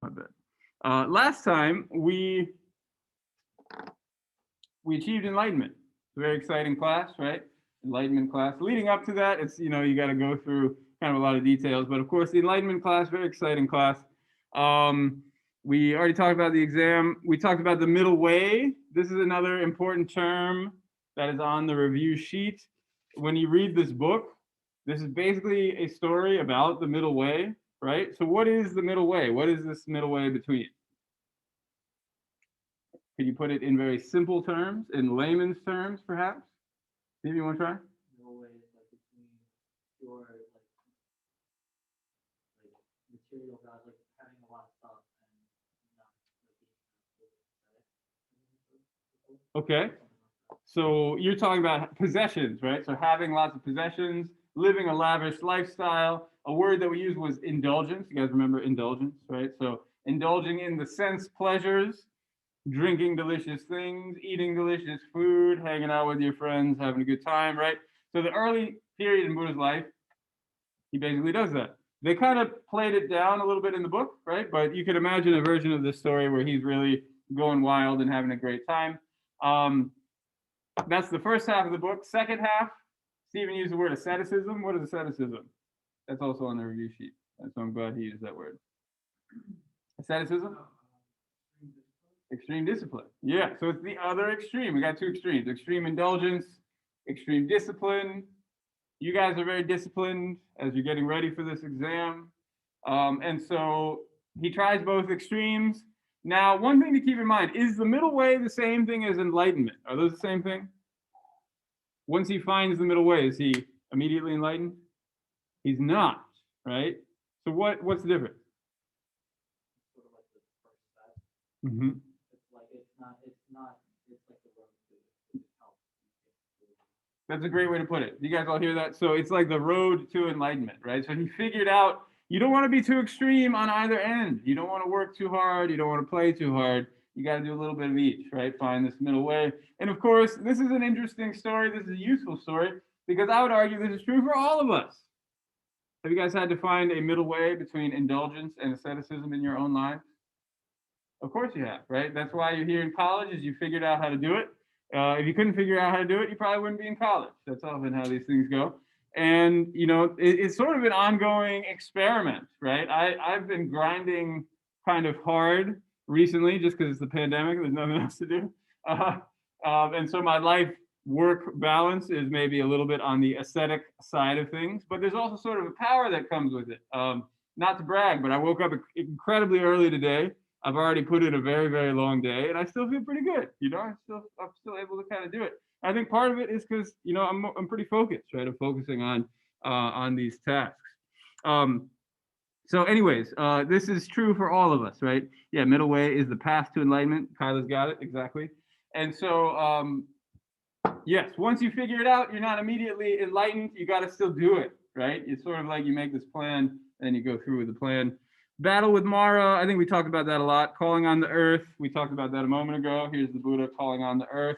My bad. Last time we achieved enlightenment. It's a very exciting class, right? Enlightenment class. Leading up to that, it's you got to go through kind of a lot of details, but of course the enlightenment class, very exciting class. We already talked about the exam. We talked about the middle way. This is another important term that is on the review sheet. When you read this book, this is basically a story about the middle way, right? So what is the middle way? What is this middle way between? Can you put it in very simple terms, in layman's terms, perhaps? Steve, you want to try? Middle way is like between your material God, like having a lot of stuff and not being Okay. So you're talking about possessions, right? So having lots of possessions, living a lavish lifestyle. A word that we used was indulgence. You guys remember indulgence, right? So indulging in the sense pleasures, drinking delicious things, eating delicious food, hanging out with your friends, having a good time, right? So the early period in Buddha's life, he basically does that. They kind of played it down a little bit in the book, right? But you could imagine a version of this story where he's really going wild and having a great time. That's the first half of the book. Second half, Stephen used the word asceticism. What is asceticism? That's also on the review sheet. So I'm glad he used that word. Asceticism? Extreme discipline. Yeah, so it's the other extreme. We got two extremes: extreme indulgence, extreme discipline. You guys are very disciplined as you're getting ready for this exam. And so he tries both extremes. Now, one thing to keep in mind, is the middle way the same thing as enlightenment? Are those the same thing? Once he finds the middle way, is he immediately enlightened? He's not, right? So what's the difference? sort of like the first step. Mm-hmm. It's like it's like the road to help. That's a great way to put it. You guys all hear that? So it's like the road to enlightenment, right? So he figured out you don't want to be too extreme on either end. You don't want to work too hard. You don't want to play too hard. You got to do a little bit of each, right? Find this middle way. And of course, this is an interesting story. This is a useful story because I would argue this is true for all of us. Have you guys had to find a middle way between indulgence and asceticism in your own lives? Of course you have, right? That's why you're here in college, is you figured out how to do it. If you couldn't figure out how to do it, you probably wouldn't be in college. That's often how these things go. And it's sort of an ongoing experiment, right? I've been grinding kind of hard recently just because it's the pandemic. There's nothing else to do. And so my life work balance is maybe a little bit on the ascetic side of things, but there's also sort of a power that comes with it. Not to brag, but I woke up incredibly early today. I've already put in a very, very long day, and I still feel pretty good. I'm still able to kind of do it. I think part of it is because I'm pretty focused, right? I'm focusing on these tasks. So, anyways, this is true for all of us, right? Yeah, middle way is the path to enlightenment. Kyla's got it exactly. And so, yes, once you figure it out, you're not immediately enlightened. You got to still do it, right? It's sort of like you make this plan, and you go through with the plan. Battle with Mara, I think we talked about that a lot. Calling on the earth, we talked about that a moment ago. Here's the Buddha calling on the earth.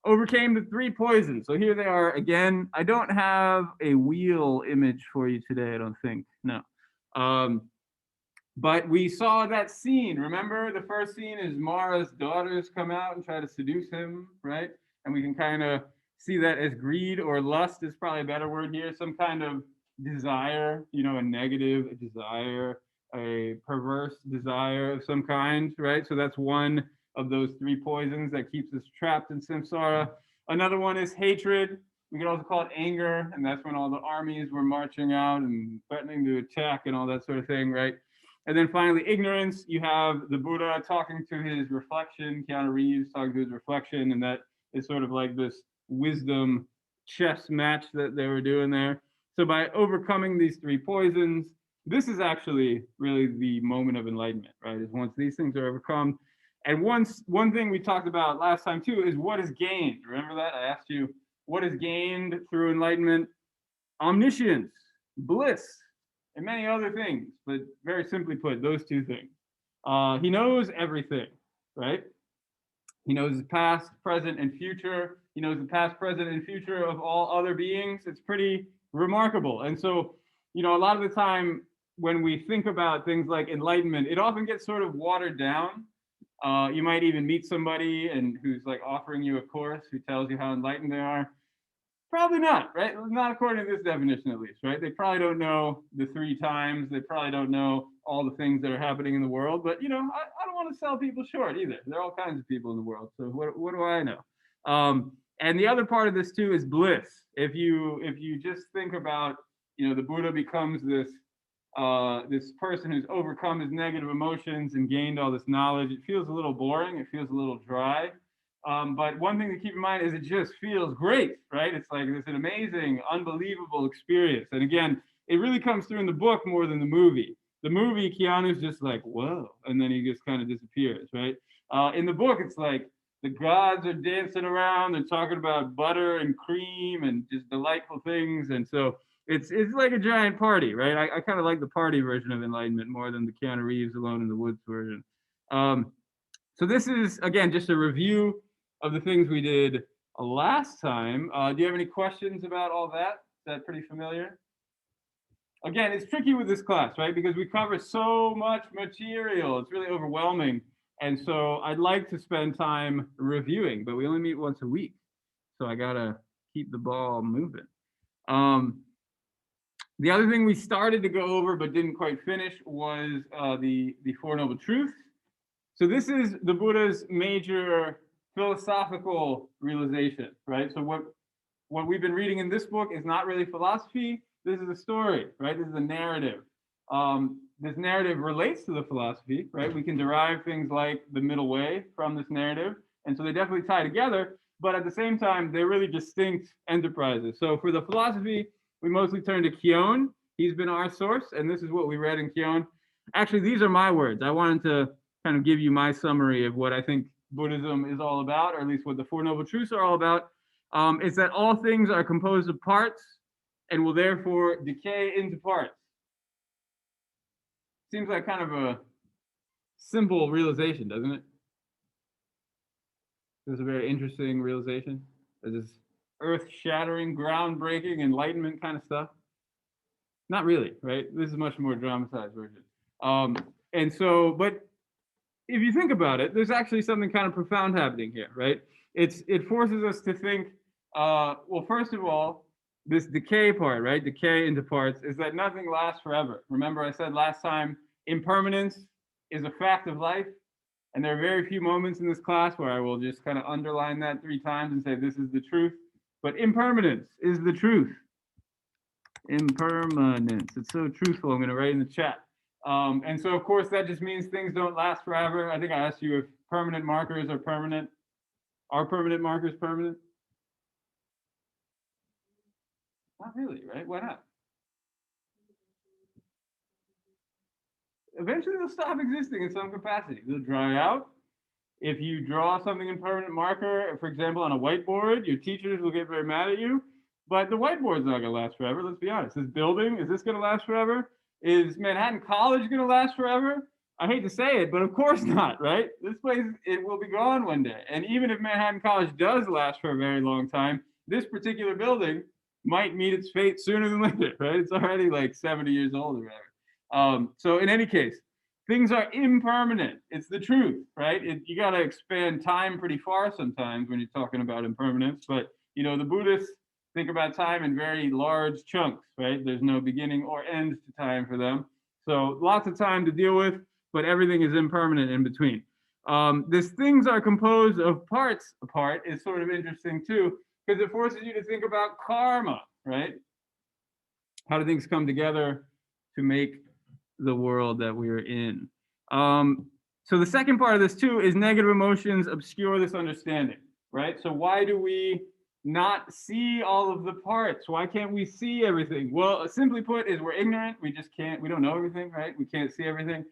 Overcame the 3 poisons. So here they are again. I don't have a wheel image for you today, I don't think. No. But we saw that scene. Remember, the first scene is Mara's daughters come out and try to seduce him, right? And we can kind of see that as greed, or lust is probably a better word here, some kind of desire, a negative desire, a perverse desire of some kind, right? So that's one of those 3 poisons that keeps us trapped in samsara. Another one is hatred. We could also call it anger, and that's when all the armies were marching out and threatening to attack and all that sort of thing, right? And then finally, ignorance. You have the Buddha talking to his reflection, Keanu Reeves talking to his reflection, and that is sort of like this wisdom chess match that they were doing there. So by overcoming these 3 poisons, this is actually really the moment of enlightenment, right? Is once these things are overcome. And one thing we talked about last time too is what is gained. Remember that? I asked you, what is gained through enlightenment? Omniscience, bliss, and many other things. But very simply put, those 2 things. He knows everything, right? He knows the past, present, and future. He knows the past, present, and future of all other beings. It's pretty remarkable. And so, a lot of the time, when we think about things like enlightenment, it often gets sort of watered down. You might even meet somebody and who's like offering you a course who tells you how enlightened they are. Probably not, right? Not according to this definition, at least, right? They probably don't know the 3 times. They probably don't know all the things that are happening in the world. But I don't want to sell people short either. There are all kinds of people in the world. So what do I know? And the other part of this too is bliss. If you just think about, the Buddha becomes this person who's overcome his negative emotions and gained all this knowledge. It feels a little boring. It feels a little dry. But one thing to keep in mind is it just feels great, right? It's like this an amazing, unbelievable experience. And again, it really comes through in the book more than the movie. The movie, Keanu's just like, whoa, and then he just kind of disappears, right? In the book, it's like the gods are dancing around, they're talking about butter and cream and just delightful things. And so it's like a giant party, right? I kind of like the party version of Enlightenment more than the Keanu Reeves Alone in the Woods version. So this is, again, just a review of the things we did last time. Do you have any questions about all that? Is that pretty familiar? Again, it's tricky with this class, right? Because we cover so much material. It's really overwhelming. And so I'd like to spend time reviewing, but we only meet once a week. So I got to keep the ball moving. The other thing we started to go over but didn't quite finish was the Four Noble Truths. So this is the Buddha's major philosophical realization, right? So what we've been reading in this book is not really philosophy. This is a story, right? This is a narrative. This narrative relates to the philosophy, right? We can derive things like the middle way from this narrative. And so they definitely tie together, but at the same time, they're really distinct enterprises. So for the philosophy, we mostly turn to Keon. He's been our source, and this is what we read in Keon. Actually, these are my words. I wanted to kind of give you my summary of what I think Buddhism is all about, or at least what the Four Noble Truths are all about. Is that all things are composed of parts and will therefore decay into parts. Seems like kind of a simple realization, doesn't it? It's a very interesting realization. There's this earth-shattering, groundbreaking, enlightenment kind of stuff. Not really, right? This is a much more dramatized version. And so, but if you think about it, there's actually something kind of profound happening here, right? It forces us to think, well, first of all, this decay part, right? Decay into parts is that nothing lasts forever. Remember I said last time, impermanence is a fact of life. And there are very few moments in this class where I will just kind of underline that 3 times and say, this is the truth. But impermanence is the truth. Impermanence. It's so truthful. I'm going to write in the chat. And so, of course, that just means things don't last forever. I think I asked you if permanent markers are permanent. Are permanent markers permanent? Not really, right? Why not? Eventually, they'll stop existing in some capacity. They'll dry out. If you draw something in permanent marker, for example, on a whiteboard, your teachers will get very mad at you. But the whiteboard's not going to last forever. Let's be honest. This building, is this going to last forever? Is Manhattan College going to last forever? I hate to say it, but of course not, right? This place, it will be gone one day. And even if Manhattan College does last for a very long time, this particular building might meet its fate sooner than later, right? It's already like 70 years old or whatever. So in any case, things are impermanent. It's the truth, right? You got to expand time pretty far sometimes when you're talking about impermanence. But, the Buddhists think about time in very large chunks, right? There's no beginning or end to time for them. So lots of time to deal with, but everything is impermanent in between. This things are composed of parts apart is sort of interesting too, because it forces you to think about karma, right? How do things come together to make the world that we're in? So the second part of this too is negative emotions obscure this understanding, right? So why do we not see all of the parts? Why can't we see everything? Well, simply put, is we're ignorant. We just can't, we don't know everything, right? We can't see everything.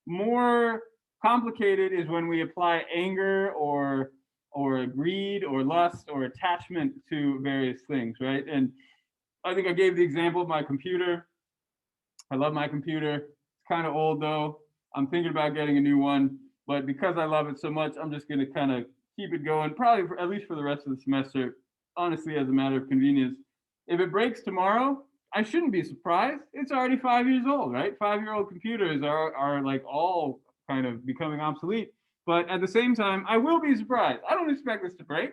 More complicated is when we apply anger or greed or lust or attachment to various things, right? And I think I gave the example of my computer. I love my computer. It's kind of old though. I'm thinking about getting a new one, but because I love it so much, I'm just going to kind of keep it going, probably at least for the rest of the semester, honestly, as a matter of convenience. If it breaks tomorrow, I shouldn't be surprised. It's already 5 years old, right? 5-year-old computers are like all kind of becoming obsolete. But at the same time, I will be surprised. I don't expect this to break,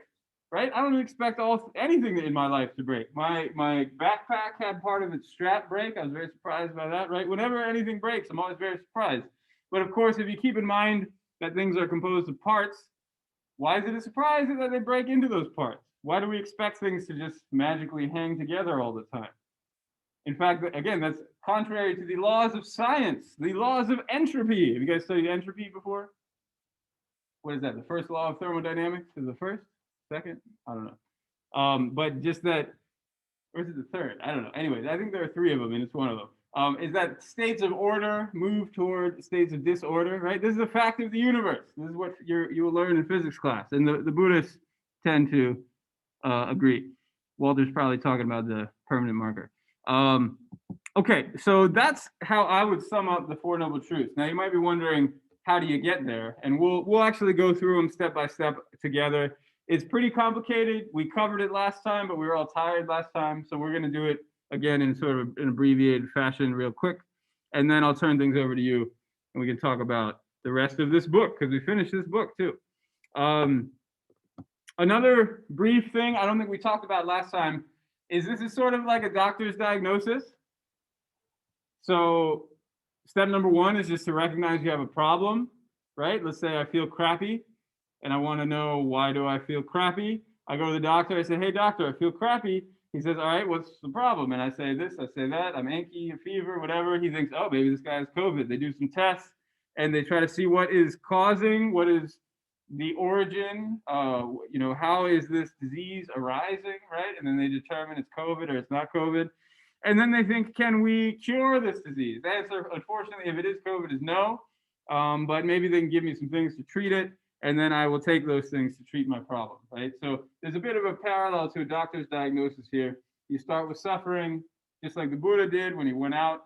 right? I don't expect anything in my life to break. My backpack had part of its strap break. I was very surprised by that, right? Whenever anything breaks, I'm always very surprised. But of course, if you keep in mind that things are composed of parts, why is it a surprise that they break into those parts? Why do we expect things to just magically hang together all the time? In fact, again, that's contrary to the laws of science, the laws of entropy. Have you guys studied entropy before? What is that? The first law of thermodynamics is the first, second? I don't know. But just that, or is it the third? I don't know. Anyways, I think there are three of them, and it's one of them. Is that states of order move toward states of disorder, right? This is a fact of the universe. This is what you will learn in physics class, and the Buddhists tend to agree. Walter's probably talking about the permanent marker. Okay, so that's how I would sum up the Four Noble Truths. Now you might be wondering, how do you get there? And we'll actually go through them step by step together. It's pretty complicated. We covered it last time, but we were all tired last time, so we're going to do it again in sort of an abbreviated fashion real quick, and then I'll turn things over to you, and we can talk about the rest of this book, because we finished this book too. Another brief thing I don't think we talked about last time is this is sort of like a doctor's diagnosis. So step number one is just to recognize you have a problem, right? Let's say I feel crappy and I want to know, why do I feel crappy? I go to the doctor, I say, hey doctor, I feel crappy. He says, all right, what's the problem? And I say this, I say that, I'm achy, a fever, whatever. He thinks, oh, maybe this guy has COVID. They do some tests and they try to see what is causing, what is the origin, how is this disease arising, right? And then they determine it's COVID or it's not COVID. And then they think, can we cure this disease? The answer, unfortunately, if it is COVID, is no. But maybe they can give me some things to treat it, and then I will take those things to treat my problem, right? So there's a bit of a parallel to a doctor's diagnosis here. You start with suffering, just like the Buddha did when he went out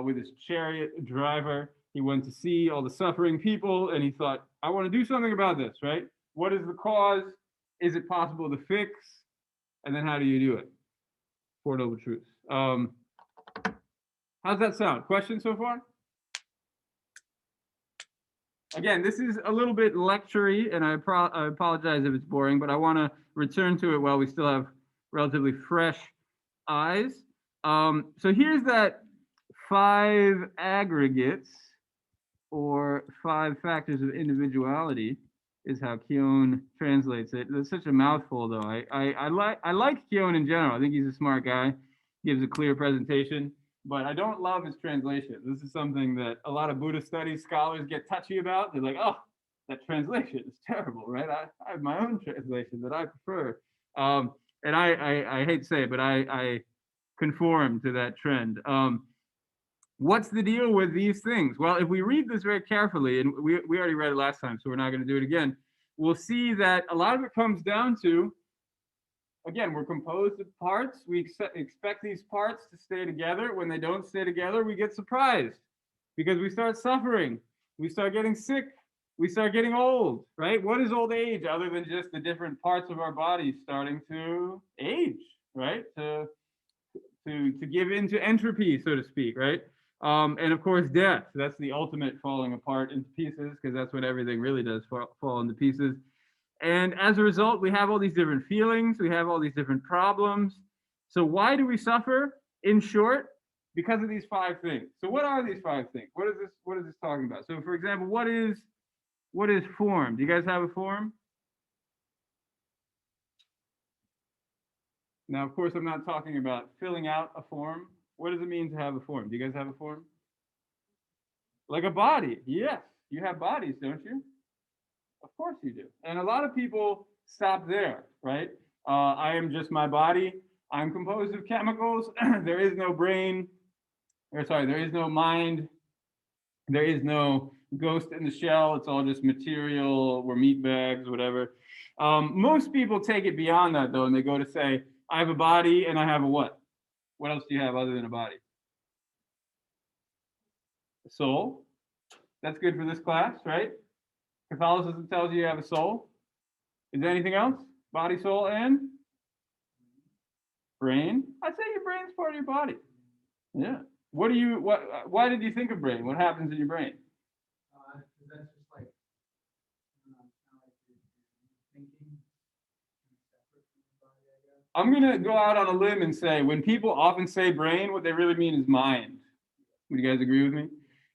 with his chariot driver. He went to see all the suffering people, and he thought, I want to do something about this, right? What is the cause? Is it possible to fix? And then how do you do it? Four Noble Truths. How's that sound? Questions so far? Again, this is a little bit lecture-y, and I apologize if it's boring, but I want to return to it while we still have relatively fresh eyes. So here's that 5 aggregates, or 5 factors of individuality, is how Keown translates it. It's such a mouthful, though. I like Keown in general. I think he's a smart guy, gives a clear presentation, but I don't love his translation. This is something that a lot of Buddhist studies scholars get touchy about. They're like, oh, that translation is terrible, right? I have my own translation that I prefer. And I hate to say it, but I conform to that trend. What's the deal with these things? Well, if we read this very carefully, and we already read it last time, so we're not going to do it again, we'll see that a lot of it comes down to, again, we're composed of parts. We expect these parts to stay together. When they don't stay together, we get surprised because we start suffering. We start getting sick. We start getting old, right? What is old age other than just the different parts of our bodies starting to age, right? To give into entropy, so to speak, right? And of course, death. That's the ultimate falling apart into pieces, because that's what everything really does, fall into pieces. And as a result, we have all these different feelings. We have all these different problems. So why do we suffer? In short, because of these 5 things. So what are these 5 things? What is this talking about? So for example, what is form? Do you guys have a form? Now, of course, I'm not talking about filling out a form. What does it mean to have a form? Do you guys have a form? Like a body. Yes, you have bodies, don't you? Of course you do. And a lot of people stop there, right? I am just my body. I'm composed of chemicals. There is no brain. There is no mind. There is no ghost in the shell. It's all just material. We're meat bags, whatever. Most people take it beyond that, though, and they go to say, I have a body and I have a what? What else do you have other than a body? A soul. That's good for this class, right? Catholicism tells you have a soul. Is there anything else? Body, soul, and Brain? I'd say your brain's part of your body. Yeah. Why did you think of brain? What happens in your brain? Because that's just like, kind of like your thinking separate from the body, I guess. I'm going to go out on a limb and say when people often say brain, what they really mean is mind. Would you guys agree with me?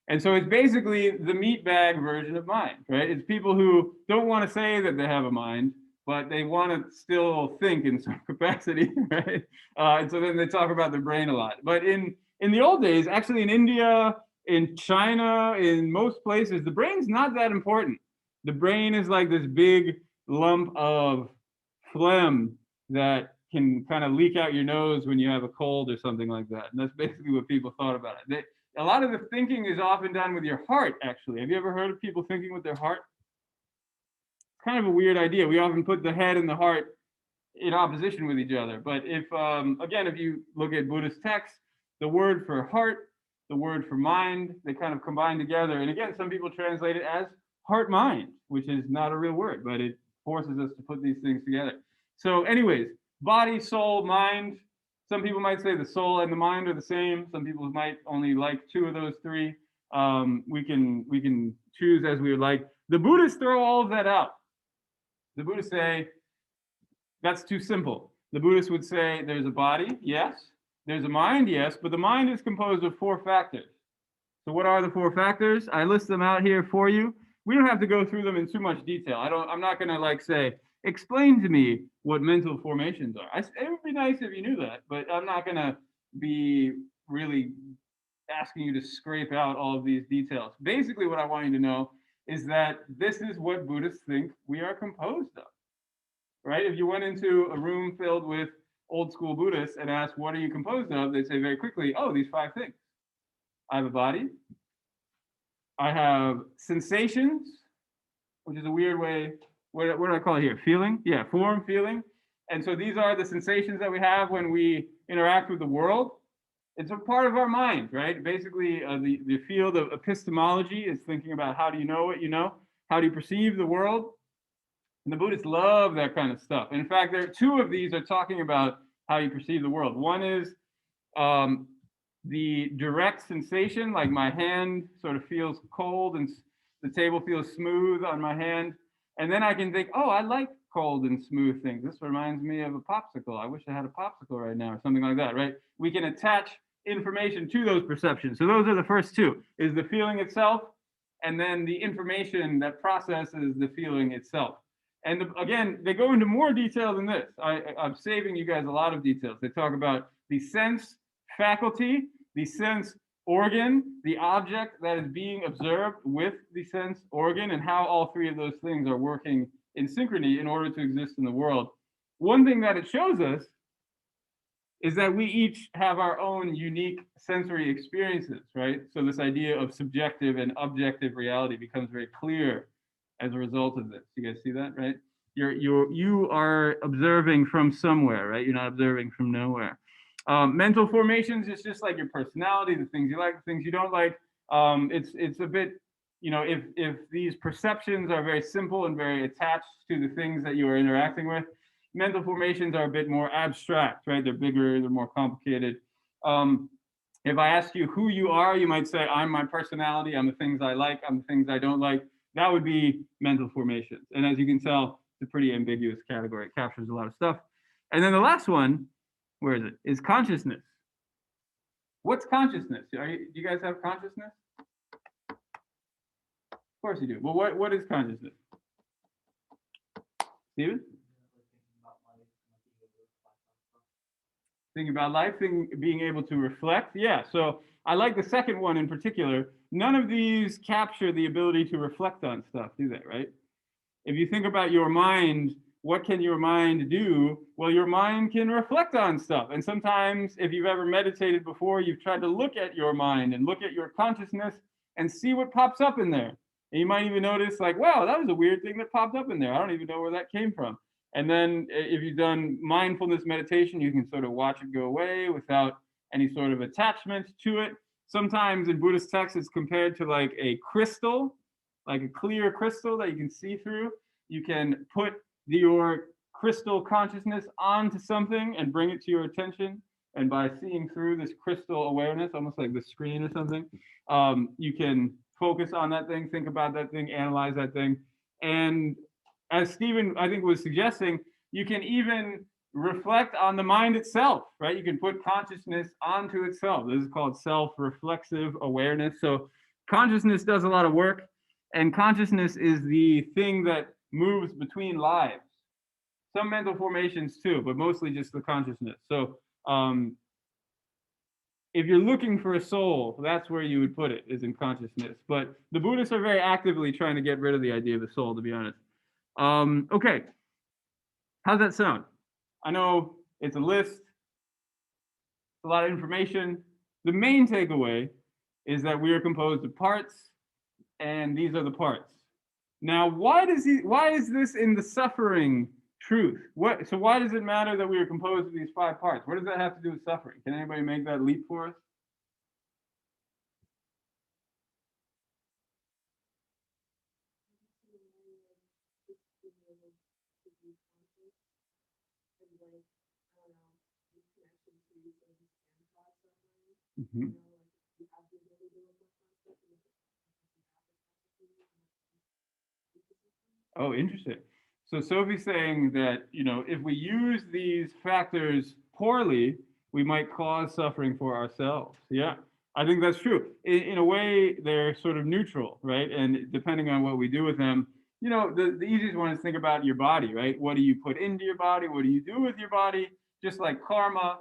And so it's basically the meat bag version of mind, right? It's people who don't want to say that they have a mind, but they want to still think in some capacity, right? And so then they talk about their brain a lot. But in the old days, actually in India, in China, in most places, the brain's not that important. The brain is like this big lump of phlegm that can kind of leak out your nose when you have a cold or something like that. And that's basically what people thought about it. A lot of the thinking is often done with your heart, actually. Have you ever heard of people thinking with their heart? It's kind of a weird idea. We often put the head and the heart in opposition with each other. But if, again, if you look at Buddhist texts, the word for heart, the word for mind, they kind of combine together. And again, some people translate it as heart mind, which is not a real word, but it forces us to put these things together. So anyways, body, soul, mind. Some people might say the soul and the mind are the same. Some people might only like two of those three. We can choose as we would like. The Buddhists throw all of that out. The Buddhists say that's too simple. The Buddhists would say there's a body, yes. There's a mind, yes, but the mind is composed of 4 factors. So what are the 4 factors? I list them out here for you. We don't have to go through them in too much detail. I'm not going to like say, explain to me what mental formations are. It would be nice if you knew that, but I'm not going to be really asking you to scrape out all of these details. Basically, what I want you to know is that this is what Buddhists think we are composed of, right? If you went into a room filled with old school Buddhists and asked, what are you composed of? They'd say very quickly, oh, these 5 things. I have a body. I have sensations, which is a weird way. What do I call it here? Feeling? Yeah, form, feeling. And so these are the sensations that we have when we interact with the world. It's a part of our mind, right? Basically, the field of epistemology is thinking about how do you know what you know? How do you perceive the world? And the Buddhists love that kind of stuff. And in fact, there are 2 of these are talking about how you perceive the world. One is the direct sensation, like my hand sort of feels cold and the table feels smooth on my hand. And then I can think, oh, I like cold and smooth things. This reminds me of a popsicle. I wish I had a popsicle right now or something like that, right? We can attach information to those perceptions. So those are the first 2, is the feeling itself and then the information that processes the feeling itself. And again, they go into more detail than this. I'm saving you guys a lot of details. They talk about the sense faculty, the sense organ, the object that is being observed with the sense organ, and how all 3 of those things are working in synchrony in order to exist in the world. One thing that it shows us is that we each have our own unique sensory experiences, right? So this idea of subjective and objective reality becomes very clear as a result of this. You guys see that, right? You are observing from somewhere, right? You're not observing from nowhere. Mental formations is just like your personality, the things you like, the things you don't like. It's a bit, if these perceptions are very simple and very attached to the things that you are interacting with, mental formations are a bit more abstract, right? They're bigger, they're more complicated. If I ask you who you are, you might say, I'm my personality, I'm the things I like, I'm the things I don't like. That would be mental formations. And as you can tell, it's a pretty ambiguous category. It captures a lot of stuff. And then the last one, where is it? Is consciousness. What's consciousness? Do you guys have consciousness? Of course you do. Well, what is consciousness? Steven? Thinking about life, being able to reflect. Yeah, so I like the second one in particular. None of these capture the ability to reflect on stuff, do they, right? If you think about your mind, what can your mind do? Well, your mind can reflect on stuff. And sometimes if you've ever meditated before, you've tried to look at your mind and look at your consciousness and see what pops up in there. And you might even notice like, wow, that was a weird thing that popped up in there. I don't even know where that came from. And then if you've done mindfulness meditation, you can sort of watch it go away without any sort of attachment to it. Sometimes in Buddhist texts, it's compared to like a crystal, like a clear crystal that you can see through. You can put your crystal consciousness onto something and bring it to your attention. And by seeing through this crystal awareness, almost like the screen or something, you can focus on that thing, think about that thing, analyze that thing. And as Stephen, I think, was suggesting, you can even reflect on the mind itself, right? You can put consciousness onto itself. This is called self-reflexive awareness. So consciousness does a lot of work, and consciousness is the thing that moves between lives. Some mental formations too, but mostly just the consciousness. So if you're looking for a soul, that's where you would put it, is in consciousness. But the Buddhists are very actively trying to get rid of the idea of the soul, to be honest. Okay, how's that sound? I know it's a list, it's a lot of information. The main takeaway is that we are composed of parts, and these are the parts. Now, why is this in the suffering truth? So why does it matter that we are composed of these 5 parts? What does that have to do with suffering? Can anybody make that leap for us? Mm-hmm. Oh, interesting. So Sophie's saying that, if we use these factors poorly, we might cause suffering for ourselves. Yeah, I think that's true. In a way, they're sort of neutral, right? And depending on what we do with them, the easiest one is think about your body, right? What do you put into your body? What do you do with your body? Just like karma,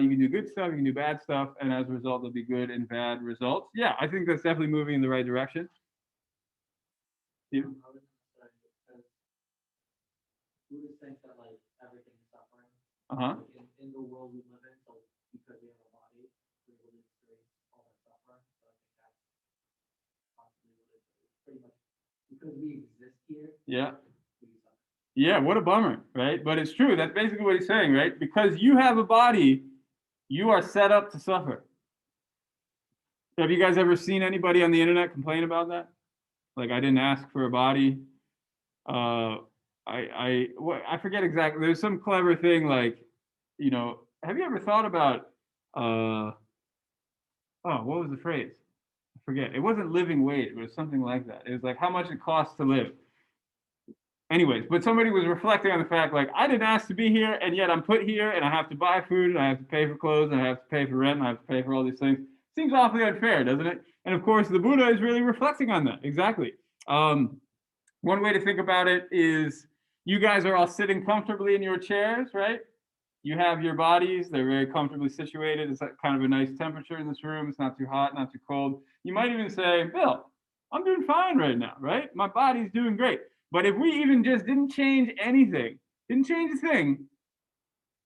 you can do good stuff, you can do bad stuff, and as a result, there'll be good and bad results. Yeah, I think that's definitely moving in the right direction. Steve? Buddhists think that like everything is suffering. Uh-huh. Like in the world we live in, so because we have a body, we're able to experience all that suffering. So I think that's possibly what it is. Pretty much because we exist here. Yeah. Yeah, what a bummer, right? But it's true. That's basically what he's saying, right? Because you have a body, you are set up to suffer. Have you guys ever seen anybody on the internet complain about that? Like, I didn't ask for a body. I forget exactly. There's some clever thing like, have you ever thought about, what was the phrase? I forget. It wasn't living wage, but it was something like that. It was like how much it costs to live. Anyways, but somebody was reflecting on the fact, like, I didn't ask to be here, and yet I'm put here, and I have to buy food, and I have to pay for clothes, and I have to pay for rent, and I have to pay for all these things. Seems awfully unfair, doesn't it? And of course, the Buddha is really reflecting on that. Exactly. One way to think about it is you guys are all sitting comfortably in your chairs, right? You have your bodies, they're very comfortably situated. It's kind of a nice temperature in this room. It's not too hot, not too cold. You might even say, Bill, I'm doing fine right now, right? My body's doing great. But if we even just didn't change anything, didn't change a thing,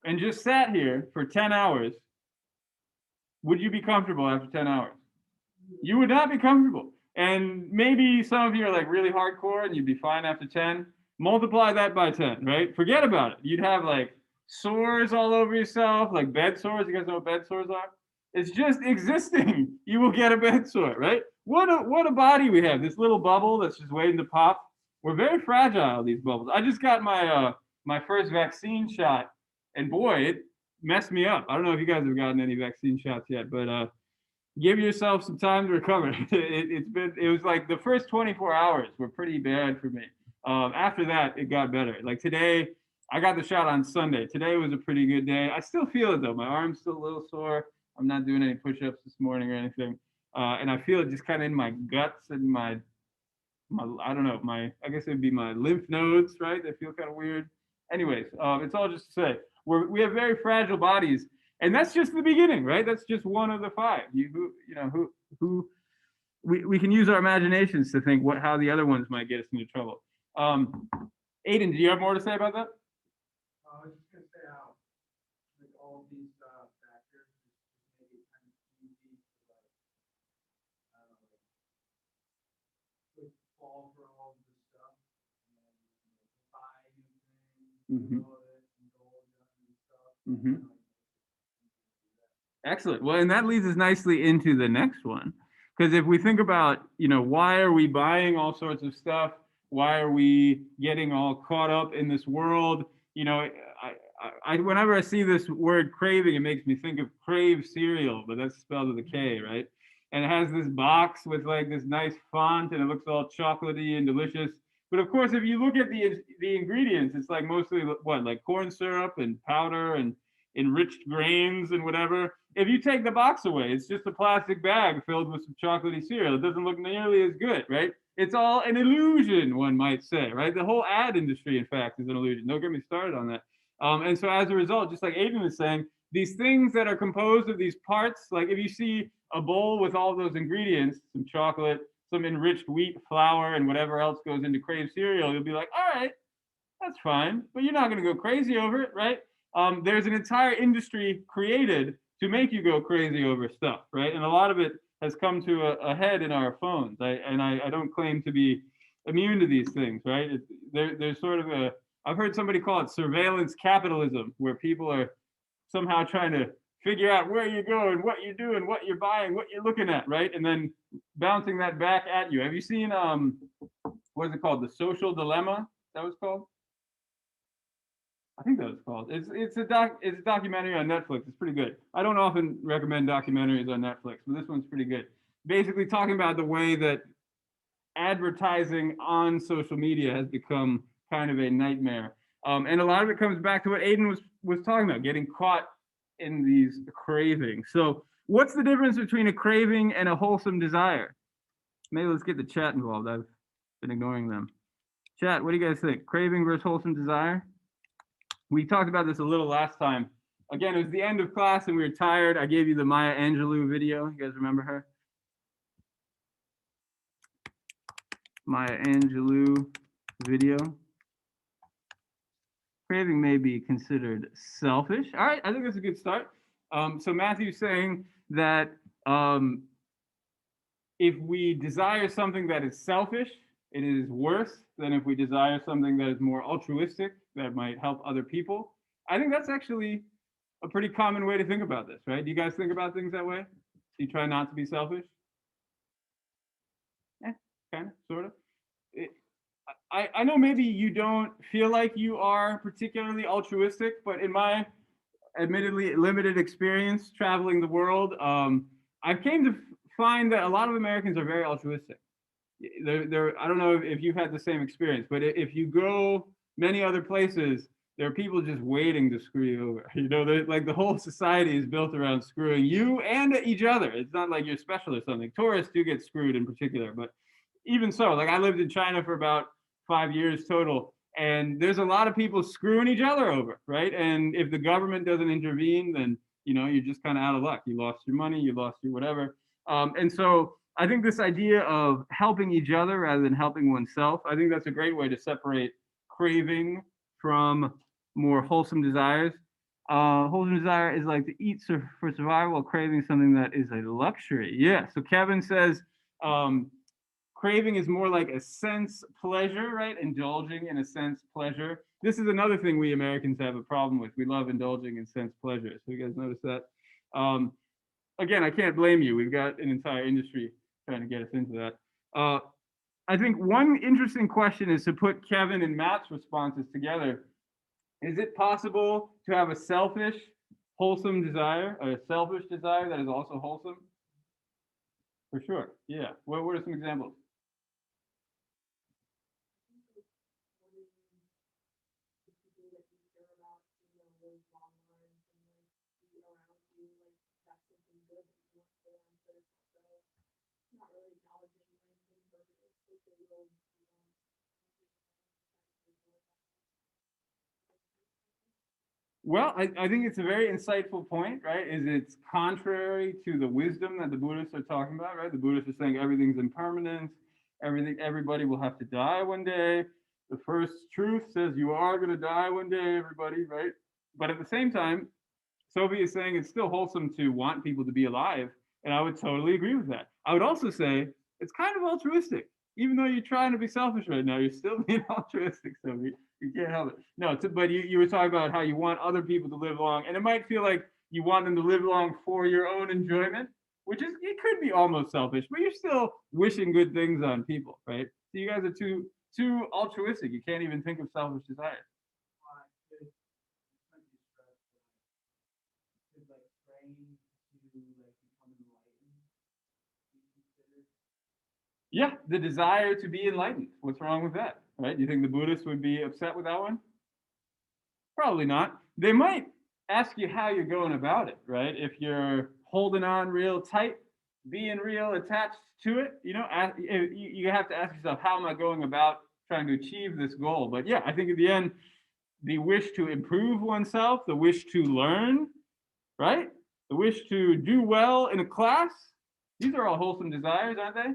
and just sat here for 10 hours, would you be comfortable after 10 hours? You would not be comfortable. And maybe some of you are like really hardcore and you'd be fine after 10. Multiply that by 10, right? Forget about it. You'd have like sores all over yourself, like bed sores. You guys know what bed sores are? It's just existing. You will get a bed sore, right? What a body we have. This little bubble that's just waiting to pop. We're very fragile, these bubbles. I just got my first vaccine shot, and boy, it messed me up. I don't know if you guys have gotten any vaccine shots yet, but give yourself some time to recover. It was like the first 24 hours were pretty bad for me. After that, it got better. Like today, I got the shot on Sunday. Today was a pretty good day. I still feel it though. My arm's still a little sore. I'm not doing any push-ups this morning or anything. And I feel it just kind of in my guts and my I don't know, I guess it'd be my lymph nodes, right? They feel kind of weird. Anyways, it's all just to say, we have very fragile bodies, and that's just the beginning, right? That's just one of the 5. We can use our imaginations to think how the other ones might get us into trouble. Aiden, do you have more to say about that? I was just gonna say how like all these factors just make it kind of easy to like I don't know like fall for all of this stuff and buy new things, Mm-hmm. and gold and stuff. Mm-hmm. Excellent. Well, and that leads us nicely into the next one. Because if we think about, why are we buying all sorts of stuff? Why are we getting all caught up in this world? you know, whenever I see this word craving, it makes me think of Crave cereal, but that's spelled with a K, right? And it has this box with like this nice font, and it looks all chocolatey and delicious. But of course, if you look at the ingredients, it's like mostly what, like corn syrup and powder and enriched grains and whatever. If you take the box away, it's just a plastic bag filled with some chocolatey cereal. It doesn't look nearly as good, right? It's all an illusion, one might say, right? The whole ad industry, in fact, is an illusion. Don't get me started on that. And so as a result, just like Adrian was saying, these things that are composed of these parts, like if you see a bowl with all those ingredients, some chocolate, some enriched wheat flour, and whatever else goes into Crave cereal, you'll be like, all right, that's fine, but you're not going to go crazy over it, right? There's an entire industry created to make you go crazy over stuff, right? And a lot of it has come to a head in our phones. I don't claim to be immune to these things, right? There's sort of I've heard somebody call it surveillance capitalism, where people are somehow trying to figure out where you're going, what you're doing, what you're buying, what you're looking at, right? And then bouncing that back at you. Have you seen what is it called? The Social Dilemma, that was called? I think that was called. It's a documentary on Netflix. It's pretty good. I don't often recommend documentaries on Netflix, but this one's pretty good. Basically talking about the way that advertising on social media has become kind of a nightmare. And a lot of it comes back to what Aiden was talking about, getting caught in these cravings. So what's the difference between a craving and a wholesome desire? Maybe let's get the chat involved. I've been ignoring them. Chat, what do you guys think? Craving versus wholesome desire? We talked about this a little last time. Again, it was the end of class and we were tired. I gave you the Maya Angelou video. You guys remember her? Maya Angelou video. Craving may be considered selfish. All right, I think that's a good start. So Matthew's saying that if we desire something that is selfish, it is worse than if we desire something that is more altruistic, that might help other people. I think that's actually a pretty common way to think about this, right? Do you guys think about things that way? Do you try not to be selfish? Kind of, sort of. I know maybe you don't feel like you are particularly altruistic, but in my admittedly limited experience traveling the world, I've came to find that a lot of Americans are very altruistic. I don't know if you've had the same experience, but if you go many other places, there are people just waiting to screw you over. You know, like the whole society is built around screwing you and each other. It's not like you're special or something. Tourists do get screwed in particular, but even so, like I lived in China for about 5 years total, and there's a lot of people screwing each other over, right? And if the government doesn't intervene, then you know you're just kind of out of luck. You lost your money, you lost your whatever. And so I think this idea of helping each other rather than helping oneself, I think that's a great way to separate craving from more wholesome desires. Wholesome desire is like to eat for survival, while craving something that is a luxury. Yeah. So Kevin says craving is more like a sense pleasure, right? Indulging in a sense pleasure. This is another thing we Americans have a problem with. We love indulging in sense pleasure. So you guys notice that? Again, I can't blame you. We've got an entire industry trying to get us into that. I think one interesting question is to put Kevin and Matt's responses together. Is it possible to have a selfish, wholesome desire, or a selfish desire that is also wholesome? For sure, yeah. What are some examples? Well, I think it's a very insightful point, right? Is it's contrary to the wisdom that the Buddhists are talking about, right? The Buddhists are saying everything's impermanent, everybody will have to die one day. The first truth says you are going to die one day, everybody, right? But at the same time, Sophie is saying it's still wholesome to want people to be alive, and I would totally agree with that. I would also say it's kind of altruistic. Even though you're trying to be selfish right now, you're still being altruistic, Sophie. You can't help it. No, but you were talking about how you want other people to live long, and it might feel like you want them to live long for your own enjoyment, which is, it could be almost selfish, but you're still wishing good things on people, right? So you guys are too altruistic. You can't even think of selfish desires. Yeah, the desire to be enlightened. What's wrong with that, right? Do you think the Buddhists would be upset with that one? Probably not. They might ask you how you're going about it, right? If you're holding on real tight, being real attached to it, you have to ask yourself, how am I going about trying to achieve this goal? But yeah, I think at the end, the wish to improve oneself, the wish to learn, right? The wish to do well in a class, these are all wholesome desires, aren't they?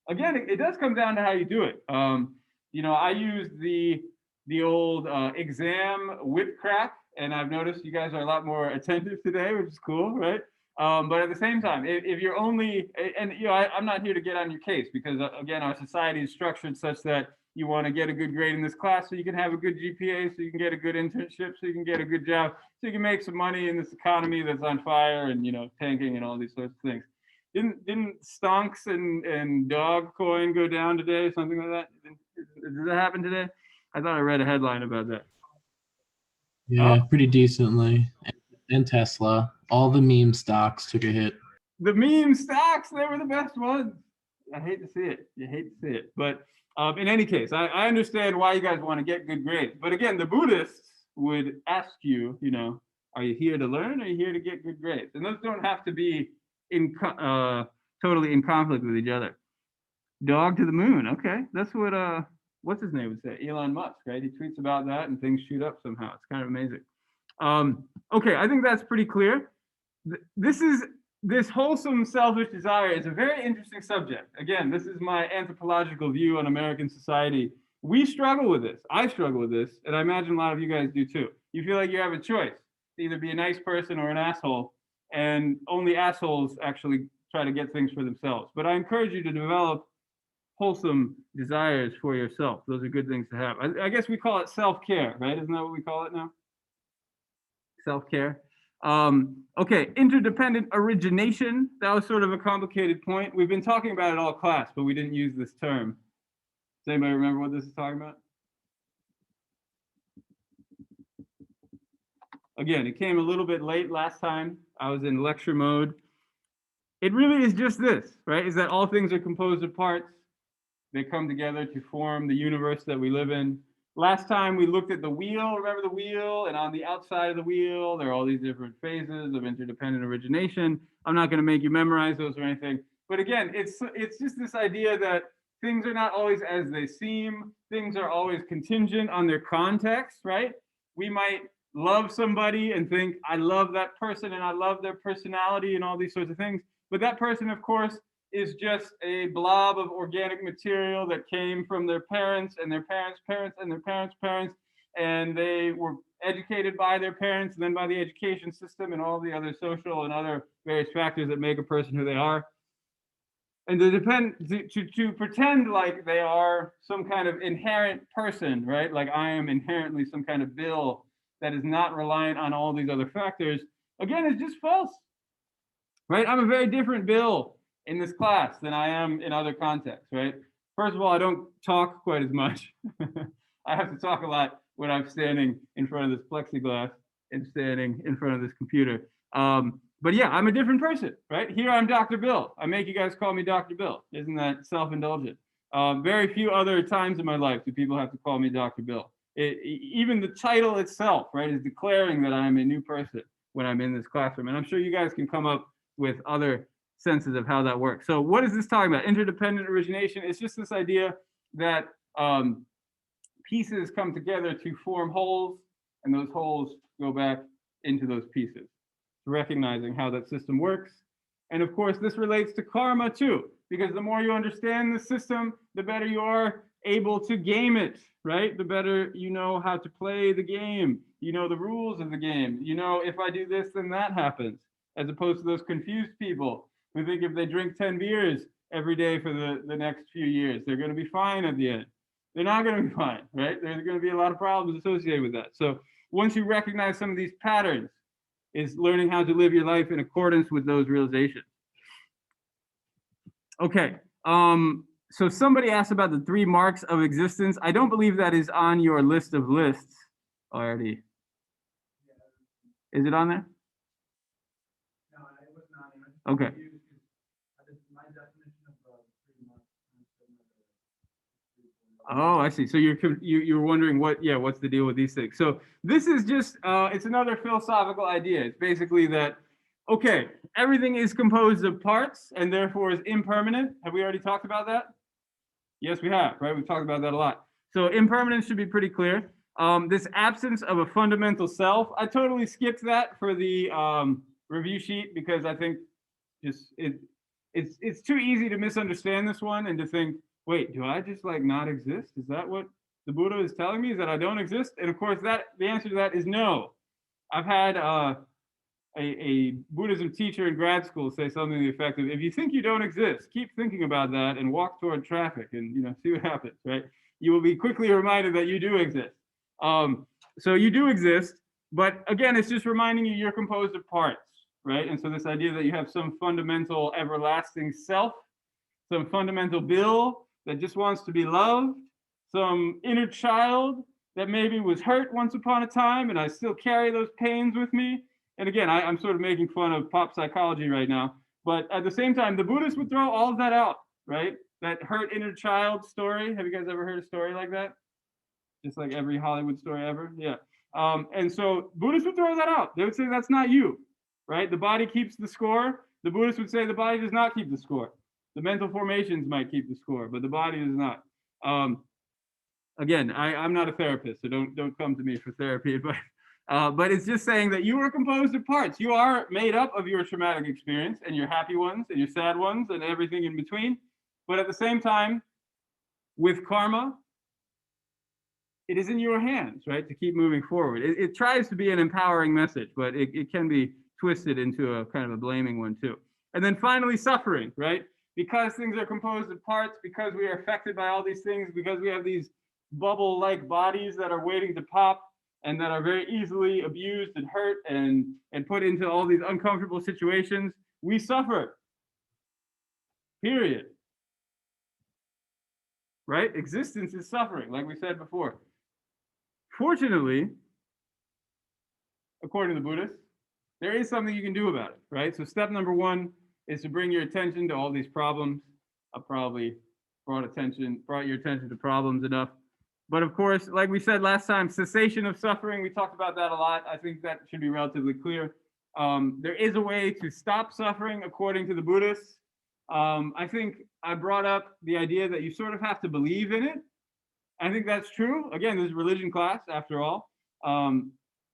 Again, it does come down to how you do it. I use the old exam whip crack, and I've noticed you guys are a lot more attentive today, which is cool, right? But at the same time, if you're only, and I'm not here to get on your case because again, our society is structured such that you want to get a good grade in this class so you can have a good GPA, so you can get a good internship, so you can get a good job, so you can make some money in this economy that's on fire and tanking and all these sorts of things. Didn't stonks and dog coin go down today, something like that? Did that happen today? I thought I read a headline about that. Yeah, pretty decently. And Tesla, all the meme stocks took a hit. The meme stocks, they were the best ones. I hate to see it. You hate to see it. But in any case, I understand why you guys want to get good grades. But again, the Buddhists would ask you, are you here to learn or are you here to get good grades? And those don't have to be totally in conflict with each other. Dog to the moon. Okay. That's what, what's his name would say? Elon Musk, right? He tweets about that and things shoot up somehow. It's kind of amazing. Okay. I think that's pretty clear. This wholesome selfish desire is a very interesting subject. Again, this is my anthropological view on American society. We struggle with this. I struggle with this, and I imagine a lot of you guys do too. You feel like you have a choice to either be a nice person or an asshole, and only assholes actually try to get things for themselves. But I encourage you to develop wholesome desires for yourself. Those are good things to have. I guess we call it self-care, right? Isn't that what we call it now? Self-care. Okay, interdependent origination. That was sort of a complicated point. We've been talking about it all class, but we didn't use this term. Does anybody remember what this is talking about? Again, it came a little bit late last time. I was in lecture mode. It really is just this, right? Is that all things are composed of parts. They come together to form the universe that we live in. Last time we looked at the wheel, remember the wheel? And on the outside of the wheel, there are all these different phases of interdependent origination. I'm not going to make you memorize those or anything. But again, it's just this idea that things are not always as they seem. Things are always contingent on their context, right? We might love somebody and think, I love that person and I love their personality and all these sorts of things. But that person, of course, is just a blob of organic material that came from their parents and their parents' parents and their parents' parents, and they were educated by their parents and then by the education system and all the other social and other various factors that make a person who they are. And to pretend like they are some kind of inherent person, right? Like I am inherently some kind of Bill that is not reliant on all these other factors, again, is just false, right? I'm a very different Bill in this class than I am in other contexts, right? First of all, I don't talk quite as much. I have to talk a lot when I'm standing in front of this plexiglass and standing in front of this computer. But yeah, I'm a different person, right? Here I'm Dr. Bill. I make you guys call me Dr. Bill. Isn't that self-indulgent? Very few other times in my life do people have to call me Dr. Bill. Even the title itself, right, is declaring that I am a new person when I'm in this classroom. And I'm sure you guys can come up with other senses of how that works. So what is this talking about? Interdependent origination. It's just this idea that pieces come together to form wholes, and those wholes go back into those pieces. Recognizing how that system works. And of course, this relates to karma too, because the more you understand the system, the better you are able to game it, right? The better you know how to play the game. You know the rules of the game. You know, if I do this, then that happens, as opposed to those confused people who think if they drink 10 beers every day for the next few years, they're going to be fine at the end. They're not going to be fine, right? There's going to be a lot of problems associated with that. So once you recognize some of these patterns, is learning how to live your life in accordance with those realizations. Okay, so somebody asked about the 3 marks of existence. I don't believe that is on your list of lists already. Is it on there? No, it was not. Okay. My definition of 3 marks. Oh, I see. So you're wondering what's the deal with these things? So this is just it's another philosophical idea. It's basically that okay, everything is composed of parts and therefore is impermanent. Have we already talked about that? Yes, we have, right? We've talked about that a lot. So impermanence should be pretty clear. This absence of a fundamental self, I totally skipped that for the review sheet because I think just it's too easy to misunderstand this one and to think, wait, do I just like not exist? Is that what the Buddha is telling me? Is that I don't exist? And of course, that the answer to that is no. I've had a Buddhism teacher in grad school say something to the effect of, if you think you don't exist, keep thinking about that and walk toward traffic and see what happens, right? You will be quickly reminded that you do exist. So you do exist, but again, it's just reminding you you're composed of parts, right? And so this idea that you have some fundamental everlasting self, some fundamental Bill that just wants to be loved, some inner child that maybe was hurt once upon a time and I still carry those pains with me. And again, I'm sort of making fun of pop psychology right now, but at the same time, the Buddhists would throw all of that out, right? That hurt inner child story. Have you guys ever heard a story like that? Just like every Hollywood story ever? Yeah. And so Buddhists would throw that out. They would say that's not you, right? The body keeps the score. The Buddhists would say the body does not keep the score. The mental formations might keep the score, but the body does not. Again, I'm not a therapist, so don't come to me for therapy advice. But it's just saying that you are composed of parts. You are made up of your traumatic experience and your happy ones and your sad ones and everything in between. But at the same time, with karma, it is in your hands, right, to keep moving forward. It tries to be an empowering message, but it can be twisted into a kind of a blaming one too. And then finally, suffering, right? Because things are composed of parts, because we are affected by all these things, because we have these bubble-like bodies that are waiting to pop and that are very easily abused and hurt and put into all these uncomfortable situations, we suffer. Period. Right? Existence is suffering, like we said before. Fortunately, according to the Buddhists, there is something you can do about it, right? So step number one is to bring your attention to all these problems. I probably brought your attention to problems enough. But of course, like we said last time, cessation of suffering, we talked about that a lot. I think that should be relatively clear. There is a way to stop suffering according to the Buddhists. I think I brought up the idea that you sort of have to believe in it. I think that's true. Again, this is religion class after all.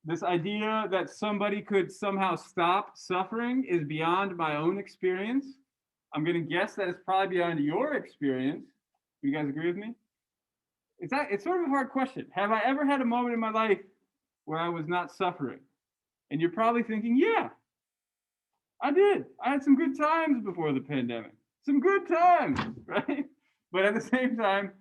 This idea that somebody could somehow stop suffering is beyond my own experience. I'm going to guess that it's probably beyond your experience. You guys agree with me? It's sort of a hard question. Have I ever had a moment in my life where I was not suffering? And you're probably thinking, yeah, I did. I had some good times before the pandemic. Some good times, right? But at the same time,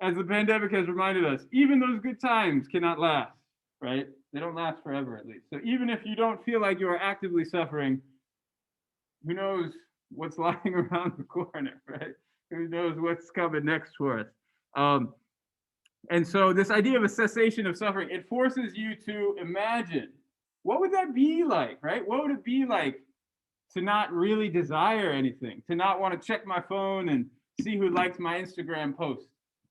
as the pandemic has reminded us, even those good times cannot last, right? They don't last forever, at least. So even if you don't feel like you are actively suffering, who knows what's lying around the corner, right? Who knows what's coming next for us? And so this idea of a cessation of suffering, it forces you to imagine, what would that be like, right? What would it be like to not really desire anything, to not want to check my phone and see who liked my Instagram post,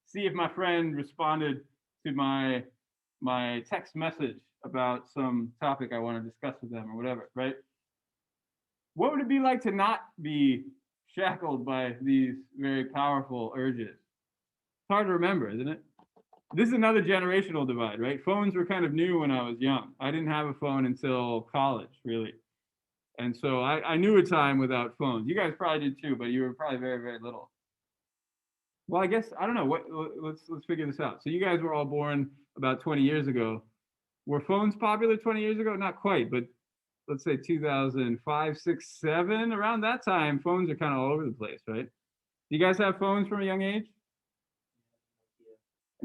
see if my friend responded to my text message about some topic I want to discuss with them or whatever, right? What would it be like to not be shackled by these very powerful urges? It's hard to remember, isn't it? This is another generational divide, right? Phones were kind of new when I was young. I didn't have a phone until college, really. And so I knew a time without phones. You guys probably did too, but you were probably very, very little. Well, I guess I don't know. Let's figure this out. So you guys were all born about 20 years ago. Were phones popular 20 years ago? Not quite, but let's say 2005, 6, 7. Around that time, phones are kind of all over the place, right? Do you guys have phones from a young age?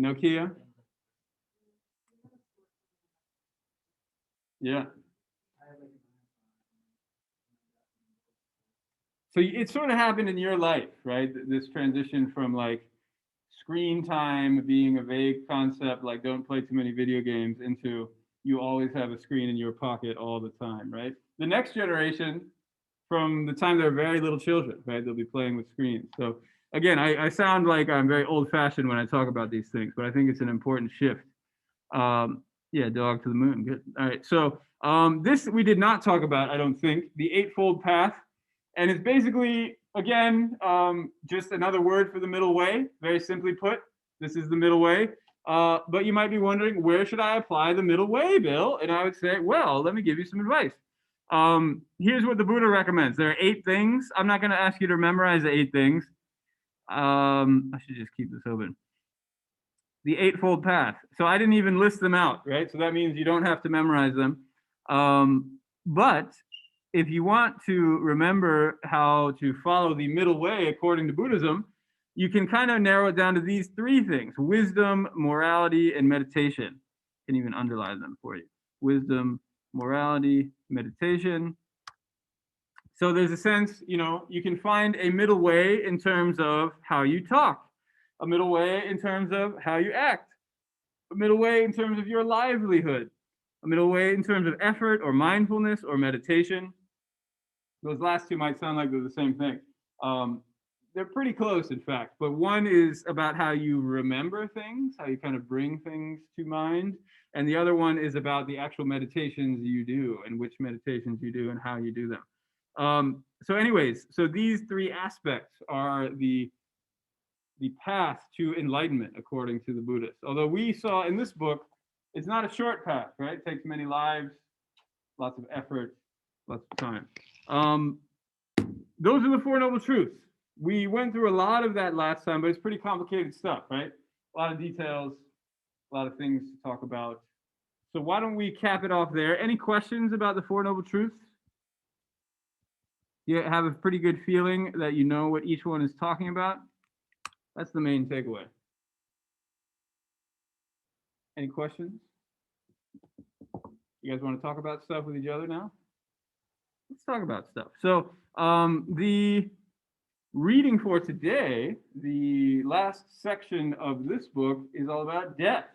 Nokia? Yeah. So it sort of happened in your life, right? This transition from like screen time being a vague concept, like don't play too many video games, into you always have a screen in your pocket all the time, right? The next generation, from the time they're very little children, right? They'll be playing with screens. So again, I sound like I'm very old-fashioned when I talk about these things, but I think it's an important shift. Yeah, dog to the moon. Good. All right. So this we did not talk about, I don't think, the Eightfold Path. And it's basically, again, just another word for the middle way. Very simply put, this is the middle way. But you might be wondering, where should I apply the middle way, Bill? And I would say, well, let me give you some advice. Here's what the Buddha recommends. There are 8 things. I'm not going to ask you to memorize the 8 things. I should just keep this open. The Eightfold Path. So I didn't even list them out, right? So that means you don't have to memorize them. But if you want to remember how to follow the middle way according to Buddhism, you can kind of narrow it down to these 3 things: wisdom, morality, and meditation. I can even underline them for you. Wisdom, morality, meditation. So there's a sense, you can find a middle way in terms of how you talk, a middle way in terms of how you act, a middle way in terms of your livelihood, a middle way in terms of effort or mindfulness or meditation. Those last 2 might sound like they're the same thing. They're pretty close, in fact, but one is about how you remember things, how you kind of bring things to mind. And the other one is about the actual meditations you do and which meditations you do and how you do them. So anyways, so these 3 aspects are the path to enlightenment, according to the Buddhists. Although we saw in this book, it's not a short path, right? It takes many lives, lots of effort, lots of time. Those are the 4 Noble Truths. We went through a lot of that last time, but it's pretty complicated stuff, right? A lot of details, a lot of things to talk about. So why don't we cap it off there? Any questions about the 4 Noble Truths? You have a pretty good feeling that you know what each one is talking about? That's the main takeaway. Any questions? You guys want to talk about stuff with each other now? Let's talk about stuff. So the reading for today, the last section of this book is all about death.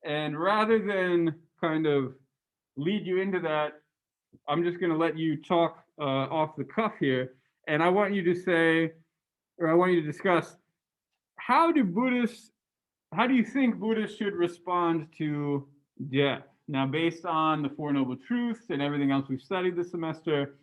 And rather than kind of lead you into that, I'm just going to let you talk off the cuff here. And I want you to say, or I want you to discuss, how do you think Buddhists should respond to death? Now, based on the 4 Noble Truths and everything else we've studied this semester,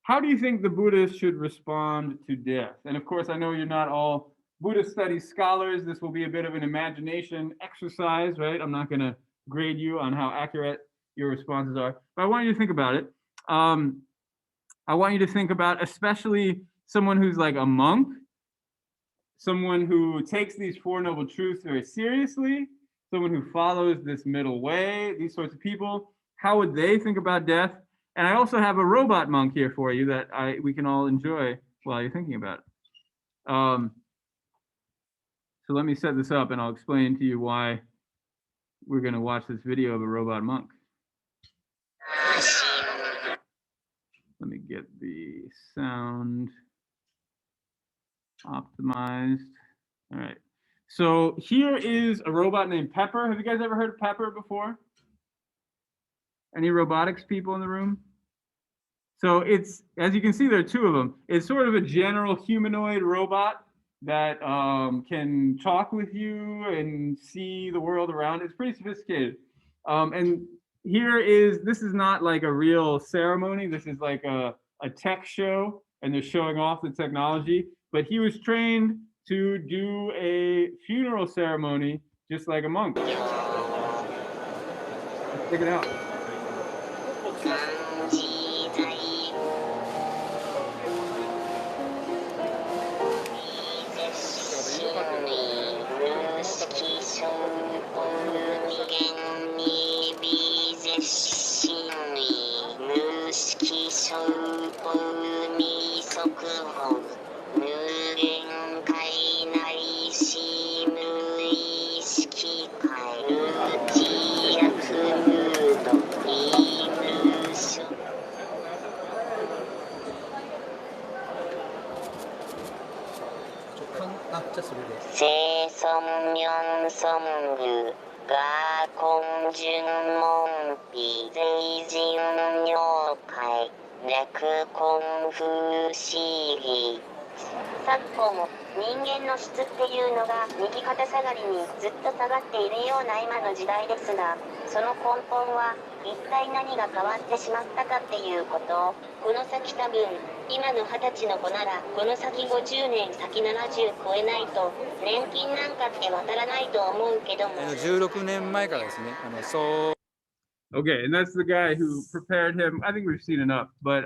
how do you think the Buddhists should respond to death? And of course, I know you're not all Buddhist studies scholars. This will be a bit of an imagination exercise, right? I'm not going to grade you on how accurate your responses are, but I want you to think about it. I want you to think about especially someone who's like a monk, someone who takes these 4 Noble Truths very seriously, someone who follows this middle way, these sorts of people. How would they think about death? And I also have a robot monk here for you that we can all enjoy while you're thinking about it. So let me set this up and I'll explain to you why we're going to watch this video of a robot monk. Let me get the sound optimized. All right. So here is a robot named Pepper. Have you guys ever heard of Pepper before? Any robotics people in the room? So it's, as you can see, there are 2 of them. It's sort of a general humanoid robot that can talk with you and see the world around. It's pretty sophisticated. And this is not like a real ceremony. This is like a tech show, and they're showing off the technology. But he was trained to do a funeral ceremony just like a monk. Let's check it out. 昨今も人間の質っていうのが右肩下がりにずっと下がっているような今の時代ですが、その根本は一体何が変わってしまったかっていうこと。この先多分、今の20歳の子ならこの先50年先70超えないと年金なんかって渡らないと思うけども。16年前からですね、そう。Okay, and that's the guy who prepared him. I think we've seen enough, but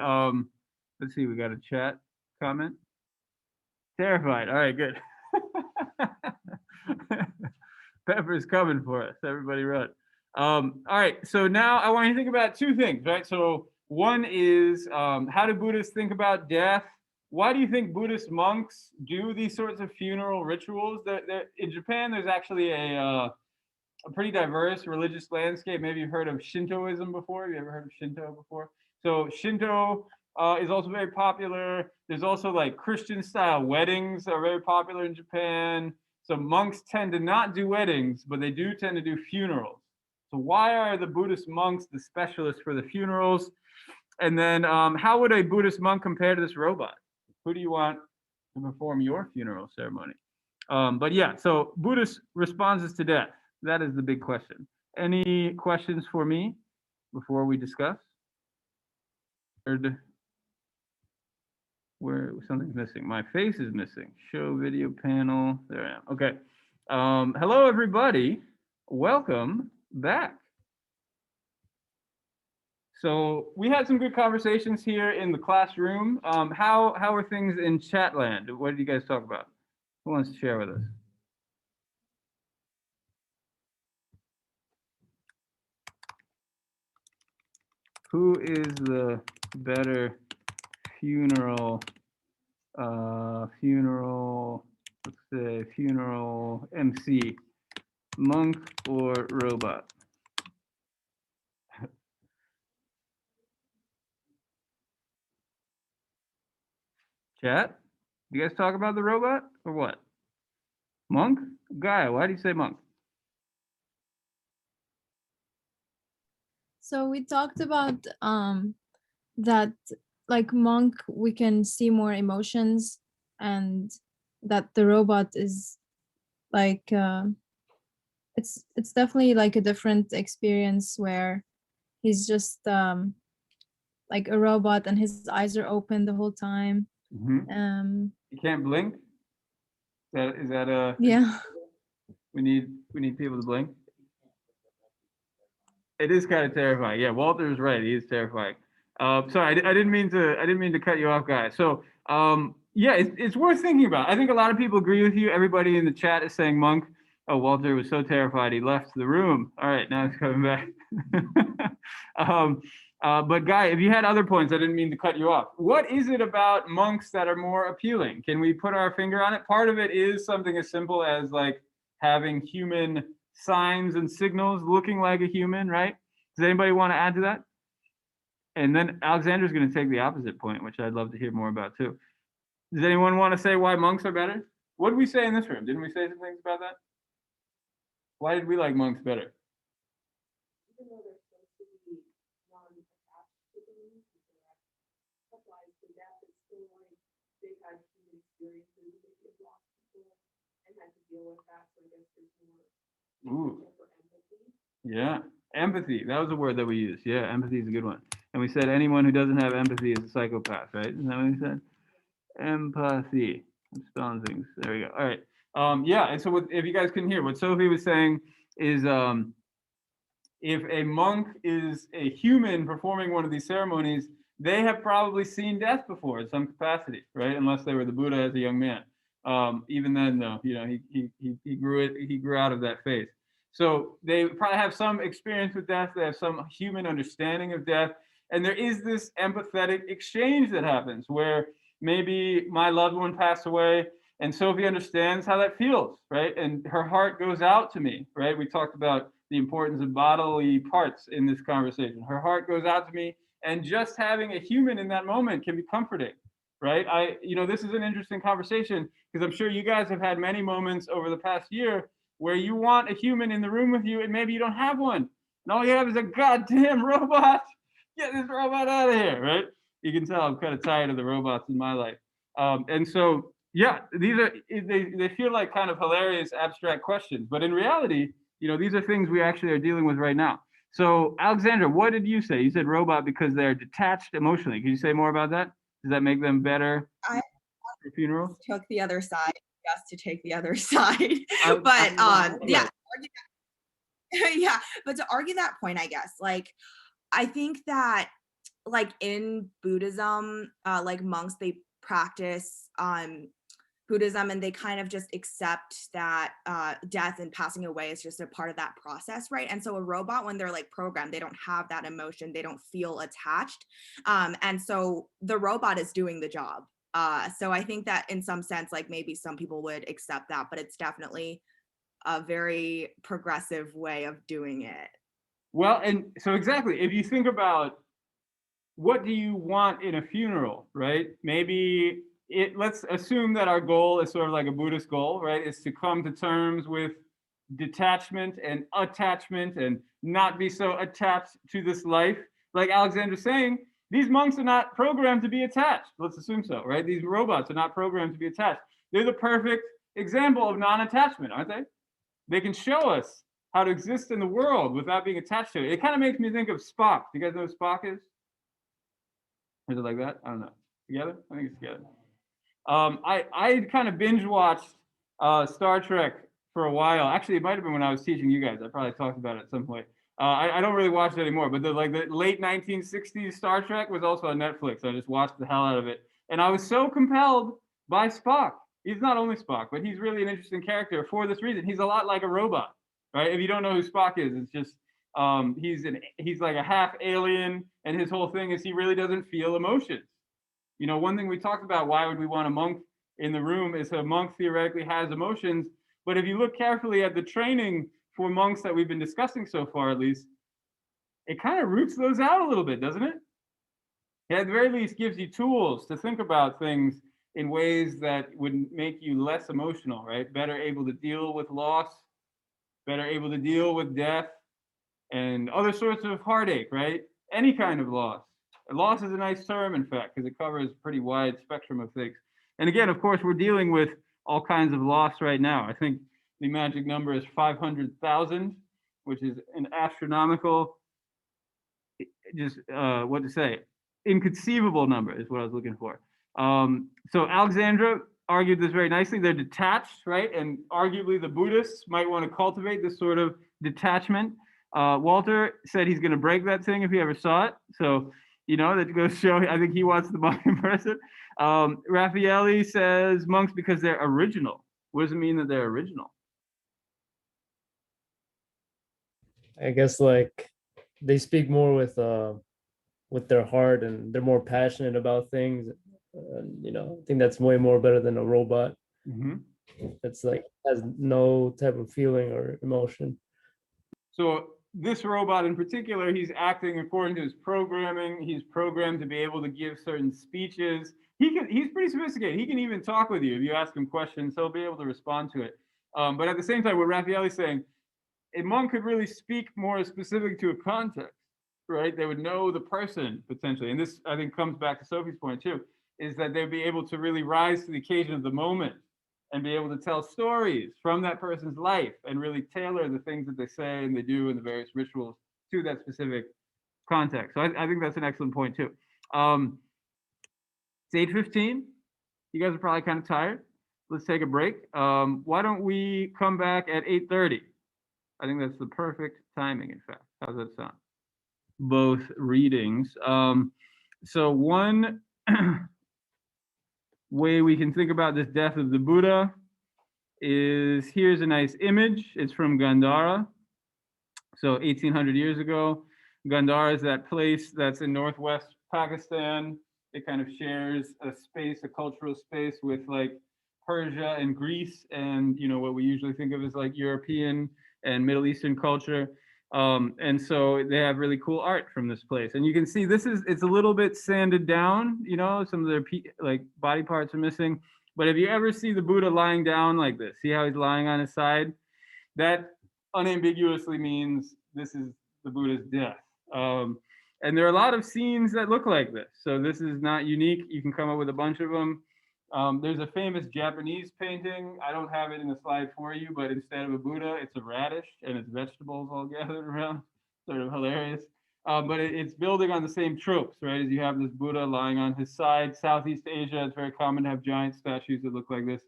let's see, we got a chat comment. Terrified. All right, good. Pepper's coming for us. Everybody run. All right, so now I want you to think about two things, right? So one is how do Buddhists think about death? Why do you think Buddhist monks do these sorts of funeral rituals? In Japan, there's actually a pretty diverse religious landscape. Maybe you've heard of Shintoism before. Have you ever heard of Shinto before? So Shinto is also very popular. There's also like Christian style weddings are very popular in Japan. So monks tend to not do weddings, but they do tend to do funerals. So why are the Buddhist monks the specialists for the funerals? And then how would a Buddhist monk compare to this robot? Who do you want to perform your funeral ceremony? But yeah, so Buddhist responses to death. That is the big question. Any questions for me before we discuss? Where something's missing. My face is missing. Show video panel. There I am. Okay. Hello, everybody. Welcome back. So we had some good conversations here in the classroom. How are things in Chatland? What did you guys talk about? Who wants to share with us? Who is the better funeral let's say funeral MC, monk or robot? Chat, you guys talk about the robot or what? Monk? Guy, why do you say monk? So we talked about that like monk we can see more emotions, and that the robot is like it's definitely like a different experience where he's just like a robot and his eyes are open the whole time. You can't blink? Is that a Yeah. we need people to blink? It is kind of terrifying. Yeah, Walter is right. He is terrifying. Sorry, I didn't mean to cut you off, guys. So yeah, it's worth thinking about. I think a lot of people agree with you. Everybody in the chat is saying monk. Oh, Walter was so terrified he left the room. All right, now he's coming back. But Guy, if you had other points, I didn't mean to cut you off. What is it about monks that are more appealing? Can we put our finger on it? Part of it is something as simple as like having human signs and signals, looking like a human, right? Does anybody want to add to that? And then Alexander's going to take the opposite point, which I'd love to hear more about too. Does anyone want to say why monks are better? What did we say in this room? Didn't we say some things about that? Why did we like monks better? Even though they're supposed to be non-attached to things, applies to death, it's still like they've had human experiences, they've lost people and had to deal with that. So I guess there's more for empathy. Yeah, empathy. That was a word that we used. Yeah, empathy is a good one. And we said anyone who doesn't have empathy is a psychopath, right? Isn't that what we said? Empathy. I'm spelling things. There we go. All right. Yeah, and so if you guys couldn't hear, what Sophie was saying is if a monk is a human performing one of these ceremonies, they have probably seen death before in some capacity, right? Unless they were the Buddha as a young man. Even then, though, you know, he grew out of that phase. So they probably have some experience with death. They have some human understanding of death. And there is this empathetic exchange that happens where maybe my loved one passed away and Sophie understands how that feels, right? And her heart goes out to me, right? We talked about the importance of bodily parts in this conversation. Her heart goes out to me, and just having a human in that moment can be comforting, right? This is an interesting conversation because I'm sure you guys have had many moments over the past year where you want a human in the room with you and maybe you don't have one. And all you have is a goddamn robot. Get this robot out of here, right? You can tell I'm kind of tired of the robots in my life. And so Yeah, these are they feel like kind of hilarious abstract questions, but in reality, these are things we actually are dealing with right now. So, Alexandra, what did you say? You said robot because they're detached emotionally. Can you say more about that? Does that make them better I for funerals? took the other side, just to take the other side. I But yeah. Yeah, but to argue that point, I guess, like, I think that, like, in Buddhism, like, monks, they practice Buddhism, and they kind of just accept that death and passing away is just a part of that process, right? And so a robot, when they're like programmed, they don't have that emotion, they don't feel attached, and so the robot is doing the job. So I think that in some sense, like, maybe some people would accept that, but it's definitely a very progressive way of doing it. Well, and so exactly, if you think about what do you want in a funeral, right? Maybe let's assume that our goal is sort of like a Buddhist goal, right? Is to come to terms with detachment and attachment and not be so attached to this life. Like Alexander's saying, these monks are not programmed to be attached. Let's assume so, right? These robots are not programmed to be attached. They're the perfect example of non-attachment, aren't they? They can show us how to exist in the world without being attached to it. It kind of makes me think of Spock. Do you guys know who Spock is? Is it like that? I don't know. Together? I think it's together. I kind of binge watched Star Trek for a while. Actually, it might have been when I was teaching you guys. I probably talked about it at some point. I don't really watch it anymore, but the late 1960s Star Trek was also on Netflix. So I just watched the hell out of it, and I was so compelled by Spock. He's not only Spock, but he's really an interesting character for this reason. He's a lot like a robot, right? If you don't know who Spock is, it's just he's like a half alien, and his whole thing is he really doesn't feel emotions. One thing we talked about, why would we want a monk in the room, is a monk theoretically has emotions, but if you look carefully at the training for monks that we've been discussing so far, at least, it kind of roots those out a little bit, doesn't it? It at the very least gives you tools to think about things in ways that would make you less emotional, right? Better able to deal with loss, better able to deal with death, and other sorts of heartache, right? Any kind of loss. Loss is a nice term, in fact, because it covers a pretty wide spectrum of things. And again, of course, we're dealing with all kinds of loss right now. I think the magic number is 500,000, which is an astronomical, just what to say, inconceivable number is what I was looking for. So Alexandra argued this very nicely. They're detached, right? And arguably the Buddhists might want to cultivate this sort of detachment. Walter said he's going to break that thing if he ever saw it. So, that goes to show, I think he wants the monk in person. Raffaele says monks because they're original. What does it mean that they're original? I guess like they speak more with their heart, and they're more passionate about things. I think that's way more better than a robot. Mm-hmm. That's like has no type of feeling or emotion. So this robot in particular, he's acting according to his programming. He's programmed to be able to give certain speeches. He's pretty sophisticated. He can even talk with you. If you ask him questions, he'll be able to respond to it. But at the same time, what Raffaele's saying, a monk could really speak more specific to a context, right? They would know the person potentially. And this, I think, comes back to Sophie's point too, is that they'd be able to really rise to the occasion of the moment and be able to tell stories from that person's life and really tailor the things that they say and they do in the various rituals to that specific context. So I think that's an excellent point too. It's 8:15. You guys are probably kind of tired. Let's take a break. Why don't we come back at 8:30? I think that's the perfect timing, in fact. How's that sound? Both readings. So one way we can think about this death of the Buddha is, here's a nice image. It's from Gandhara. So 1800 years ago. Gandhara is that place that's in northwest Pakistan. It kind of shares a space, a cultural space with like Persia and Greece and, what we usually think of as like European and Middle Eastern culture. And so they have really cool art from this place. And you can see it's a little bit sanded down, some of their like body parts are missing. But if you ever see the Buddha lying down like this, see how he's lying on his side? That unambiguously means this is the Buddha's death. And there are a lot of scenes that look like this. So this is not unique. You can come up with a bunch of them. There's a famous Japanese painting. I don't have it in the slide for you, but instead of a Buddha, it's a radish and it's vegetables all gathered around. Sort of hilarious. But it's building on the same tropes, right? As you have this Buddha lying on his side. Southeast Asia, it's very common to have giant statues that look like this.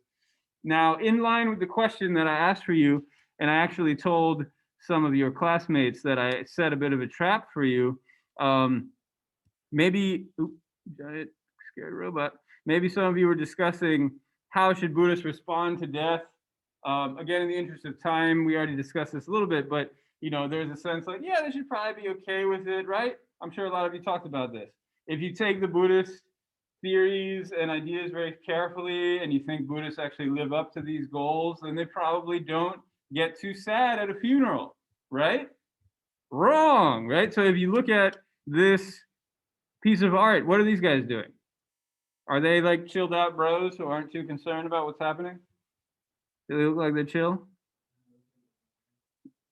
Now, in line with the question that I asked for you, and I actually told some of your classmates that I set a bit of a trap for you. Maybe, giant scared robot. Maybe some of you were discussing how should Buddhists respond to death. Again, in the interest of time, we already discussed this a little bit, but you know, there's a sense like, yeah, they should probably be okay with it, right? I'm sure a lot of you talked about this. If you take the Buddhist theories and ideas very carefully, and you think Buddhists actually live up to these goals, then they probably don't get too sad at a funeral, right? Wrong, right? So if you look at this piece of art, what are these guys doing? Are they like chilled out bros who aren't too concerned about what's happening? Do they look like they're chill?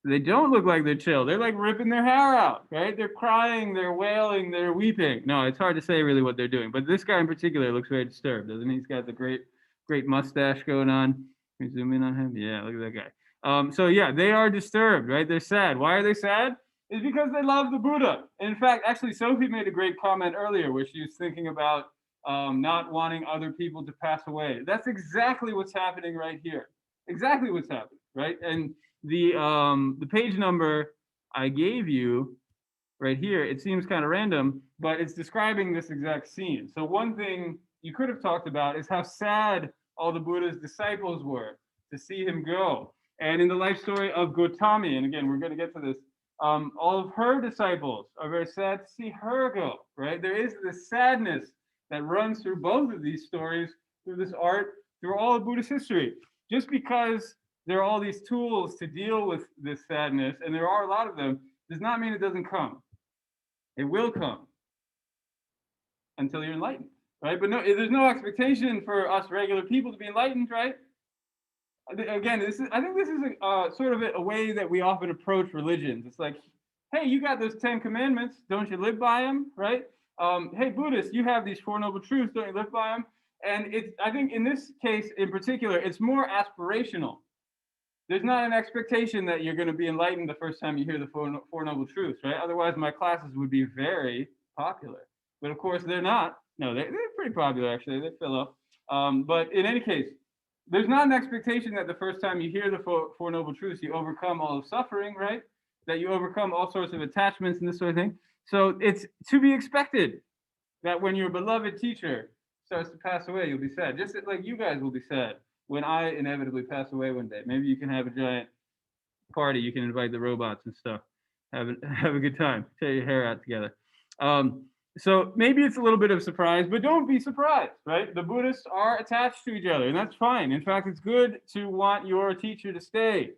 They don't look like they're chill. They're like ripping their hair out, right? They're crying, they're wailing, they're weeping. No, it's hard to say really what they're doing. But this guy in particular looks very disturbed, doesn't he? He's got the great mustache going on. Can we zoom in on him? Yeah, look at that guy. So yeah, they are disturbed, right? They're sad. Why are they sad? It's because they love the Buddha. And in fact, actually, Sophie made a great comment earlier where she was thinking about not wanting other people to pass away. That's exactly what's happening right here. Exactly what's happening, right? And the page number I gave you right here, it seems kind of random, but it's describing this exact scene. So one thing you could have talked about is how sad all the Buddha's disciples were to see him go. And in the life story of Gautami, and again, we're going to get to this, all of her disciples are very sad to see her go, right? There is this sadness that runs through both of these stories, through this art, through all of Buddhist history. Just because there are all these tools to deal with this sadness, and there are a lot of them, does not mean it doesn't come. It will come until you're enlightened, right? But no, there's no expectation for us regular people to be enlightened, right? Again, I think this is sort of a way that we often approach religions. It's like, hey, you got those 10 commandments, don't you live by them, right? Hey, Buddhists, you have these Four Noble Truths, don't you live by them? And I think in this case in particular, it's more aspirational. There's not an expectation that you're going to be enlightened the first time you hear the Four Noble Truths, right? Otherwise, my classes would be very popular. But of course, they're not. No, they're pretty popular, actually. They fill up. But in any case, there's not an expectation that the first time you hear the Four Noble Truths, you overcome all of suffering, right? That you overcome all sorts of attachments and this sort of thing. So it's to be expected that when your beloved teacher starts to pass away, you'll be sad. Just like you guys will be sad when I inevitably pass away one day. Maybe you can have a giant party. You can invite the robots and stuff. Have a good time. Tear your hair out together. So maybe it's a little bit of surprise, but don't be surprised, right? The Buddhists are attached to each other, and that's fine. In fact, it's good to want your teacher to stay.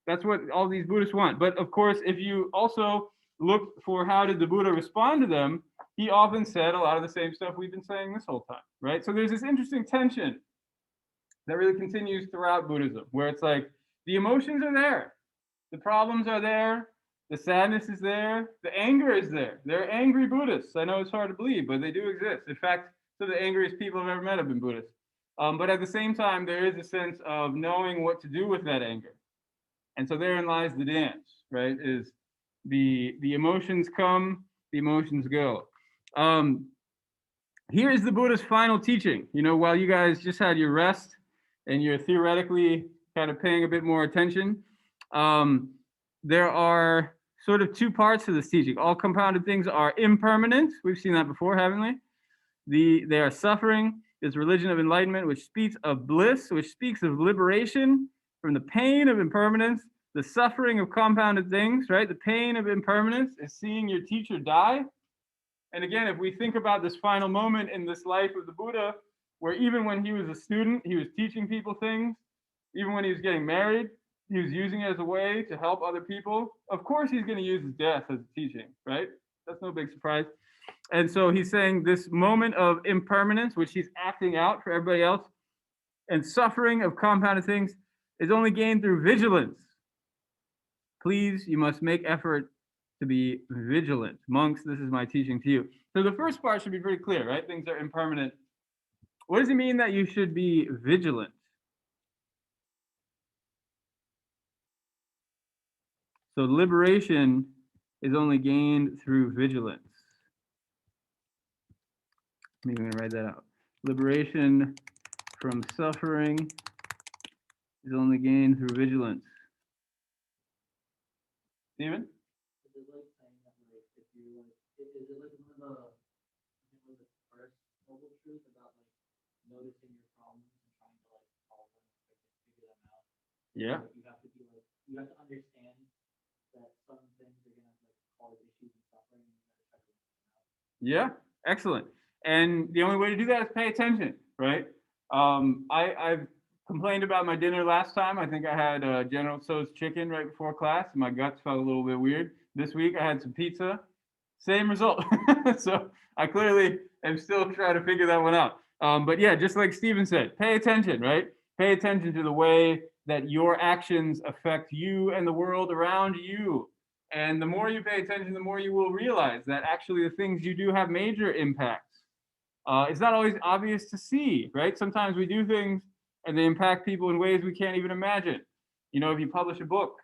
That's what all these Buddhists want. But of course, if you also look for how did the Buddha respond to them, he often said a lot of the same stuff we've been saying this whole time, right? So there's this interesting tension that really continues throughout Buddhism, where it's like the emotions are there, the problems are there, the sadness is there, the anger is there. There are angry Buddhists. I know it's hard to believe, but they do exist. In fact, some of the angriest people I've ever met have been Buddhists. But at the same time, there is a sense of knowing what to do with that anger. And so therein lies the dance, right? Is the emotions come, the emotions go. Here is the Buddha's final teaching. You know, while you guys just had your rest and you're theoretically kind of paying a bit more attention, there are sort of two parts to this teaching. All compounded things are impermanent. We've seen that before, haven't we? They are suffering. There's religion of enlightenment, which speaks of bliss, which speaks of liberation from the pain of impermanence, the suffering of compounded things, right? The pain of impermanence is seeing your teacher die. And again, if we think about this final moment in this life of the Buddha, where even when he was a student, he was teaching people things, even when he was getting married, he was using it as a way to help other people. Of course, he's going to use his death as a teaching, right? That's no big surprise. And so he's saying this moment of impermanence, which he's acting out for everybody else, and suffering of compounded things is only gained through vigilance. Please, you must make effort to be vigilant. Monks, this is my teaching to you. So the first part should be pretty clear, right? Things are impermanent. What does it mean that you should be vigilant? So liberation is only gained through vigilance. I'm even gonna write that out. Liberation from suffering is only gained through vigilance. Steven? Is it like saying that like if you like is it like one of the first noble truth about like noticing your problems and trying to like solve them and figure them out? Yeah. Like, you have to be like you have to understand that some things are gonna like cause issues and suffering and you gotta try to work them out. Yeah, excellent. And the only way to do that is pay attention, right? I've complained about my dinner last time. I think I had General Tso's chicken right before class. And my guts felt a little bit weird. This week I had some pizza. Same result. So I clearly am still trying to figure that one out. But yeah, just like Steven said, pay attention, right? Pay attention to the way that your actions affect you and the world around you. And the more you pay attention, the more you will realize that actually the things you do have major impacts. It's not always obvious to see, right? Sometimes we do things and they impact people in ways we can't even imagine. You know, if you publish a book,